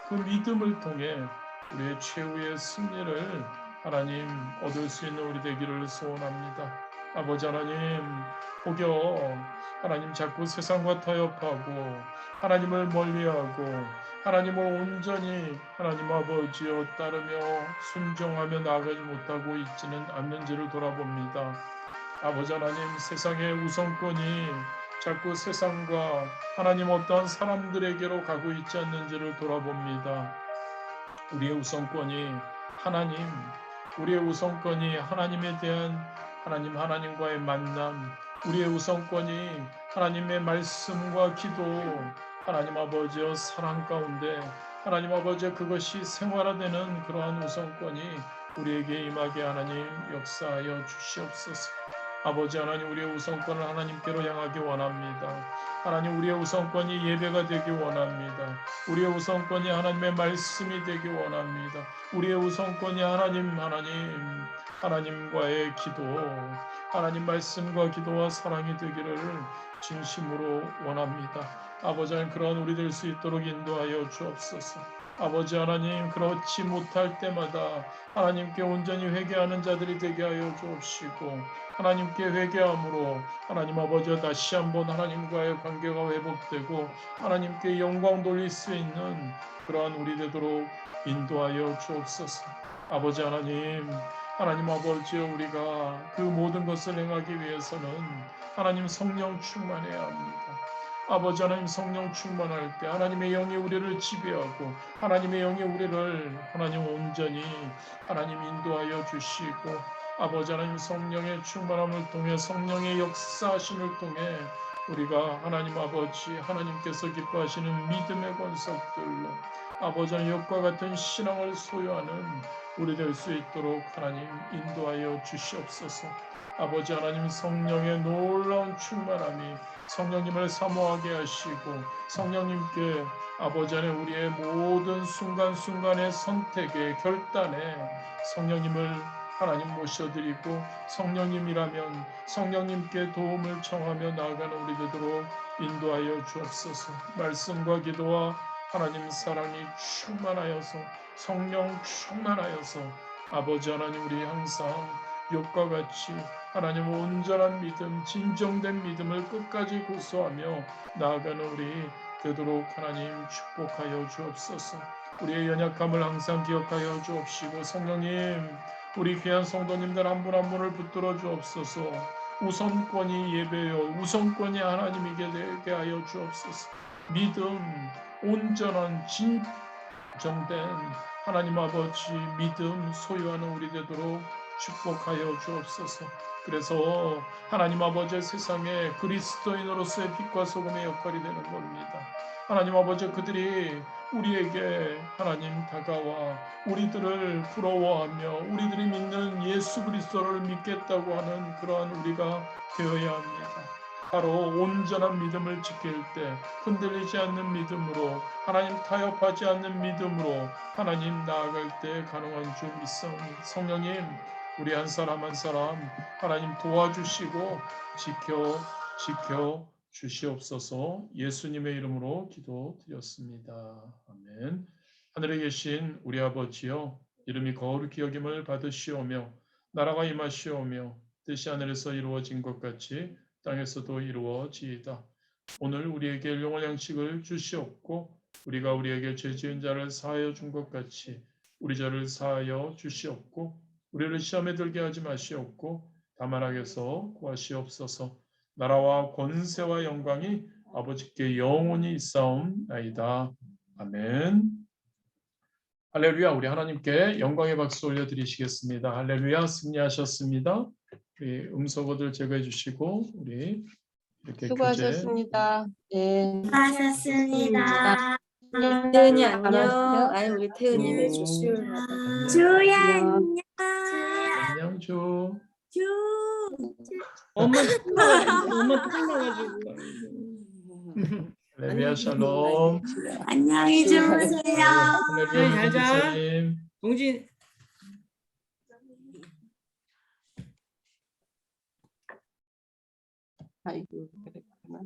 그 믿음을 통해 우리의 최후의 승리를 하나님 얻을 수 있는 우리 되기를 소원합니다. 아버지 하나님 혹여 하나님 자꾸 세상과 타협하고 하나님을 멀리하고 하나님을 온전히 하나님 아버지여 따르며 순종하며 나아가지 못하고 있지는 않는지를 돌아봅니다. 아버지 하나님 세상의 우선권이 자꾸 세상과 하나님 어떠한 사람들에게로 가고 있지 않는지를 돌아봅니다. 우리의 우선권이 하나님, 우리의 우선권이 하나님에 대한 하나님과의 만남, 우리의 우선권이 하나님의 말씀과 기도, 하나님 아버지의 사랑 가운데 하나님 아버지 그것이 생활화되는 그러한 우선권이 우리에게 임하게 하나님 역사하여 주시옵소서. 아버지 하나님 우리의 우선권을 하나님께로 향하기 원합니다. 하나님 우리의 우선권이 예배가 되기 원합니다. 우리의 우선권이 하나님의 말씀이 되기 원합니다. 우리의 우선권이 하나님과의 기도, 하나님 말씀과 기도와 사랑이 되기를 진심으로 원합니다. 아버지 하나님 그러한 우리 될 수 있도록 인도하여 주옵소서. 아버지 하나님 그렇지 못할 때마다 하나님께 온전히 회개하는 자들이 되게 하여 주옵시고 하나님께 회개함으로 하나님 아버지 다시 한번 하나님과의 관계가 회복되고 하나님께 영광 돌릴 수 있는 그러한 우리 되도록 인도하여 주옵소서. 아버지 하나님 아버지 우리가 그 모든 것을 행하기 위해서는 하나님 성령 충만해야 합니다. 아버지 하나님 성령 충만할 때 하나님의 영이 우리를 지배하고 하나님의 영이 우리를 하나님 온전히 하나님 인도하여 주시고 아버지 하나님 성령의 충만함을 통해 성령의 역사하심을 통해 우리가 하나님 아버지 하나님께서 기뻐하시는 믿음의 권속들로 아버지 하나님 욥과 같은 신앙을 소유하는 우리 될 수 있도록 하나님 인도하여 주시옵소서. 아버지 하나님 성령의 놀라운 충만함이 성령님을 사모하게 하시고 성령님께 아버지 하나님 우리의 모든 순간순간의 선택에 결단에 성령님을 하나님 모셔드리고 성령님이라면 성령님께 도움을 청하며 나아가는 우리 되도록 인도하여 주옵소서. 말씀과 기도와 하나님 사랑이 충만하여서 성령 충만하여서 아버지 하나님 우리 항상 욥과 같이 하나님 온전한 믿음 진정된 믿음을 끝까지 고수하며 나아가는 우리 되도록 하나님 축복하여 주옵소서. 우리의 연약함을 항상 기억하여 주옵시고 성령님 우리 귀한 성도님들 한 분 한 분을 붙들어 주옵소서. 우선권이 예배요 우선권이 하나님에게 되게 하여 주옵소서. 믿음 온전한 진정된 하나님 아버지 믿음 소유하는 우리 되도록 축복하여 주옵소서. 그래서 하나님 아버지 세상에 그리스도인으로서의 빛과 소금의 역할이 되는 겁니다. 하나님 아버지 그들이 우리에게 하나님 다가와 우리들을 부러워하며 우리들이 믿는 예수 그리스도를 믿겠다고 하는 그러한 우리가 되어야 합니다. 바로 온전한 믿음을 지킬 때 흔들리지 않는 믿음으로 하나님 타협하지 않는 믿음으로 하나님 나아갈 때 가능한 줄 믿사옵니다. 성령님 우리 한 사람 한 사람 하나님 도와주시고 지켜 주시옵소서. 예수님의 이름으로 기도드렸습니다. 아멘. 하늘에 계신 우리 아버지여 이름이 거룩히 여김을 받으시오며 나라가 임하시오며 뜻이 하늘에서 이루어진 것 같이 땅에서도 이루어지이다. 오늘 우리에게 일용할 양식을 주시옵고 우리가 우리에게 죄 지은 자를 사하여 준 것 같이 우리 죄를 사하여 주시옵고 우리를 시험에 들게 하지 마시옵고 다만 악에서 구하시옵소서. 나라와 권세와 영광이 아버지께 영원히 있사옵나이다. 아멘. 할렐루야. 우리 하나님께 영광의 박수 올려드리시겠습니다. 할렐루야. 승리하셨습니다. 우리 음소거들 제거해 주시고 우리 이렇게 수고하셨습니다. 예. 수고하셨습니다. 태은이 안녕. 안녕. 아유 우리 태은이 매주 음. 수요일마다. 주야 안녕. 안녕 주. 엄마 뚱나가지고. 할렐루야 샬롬. 안녕히 주무세요. 할렐루야 잘 자. 목사님. 동진 아이고, 그랬구나.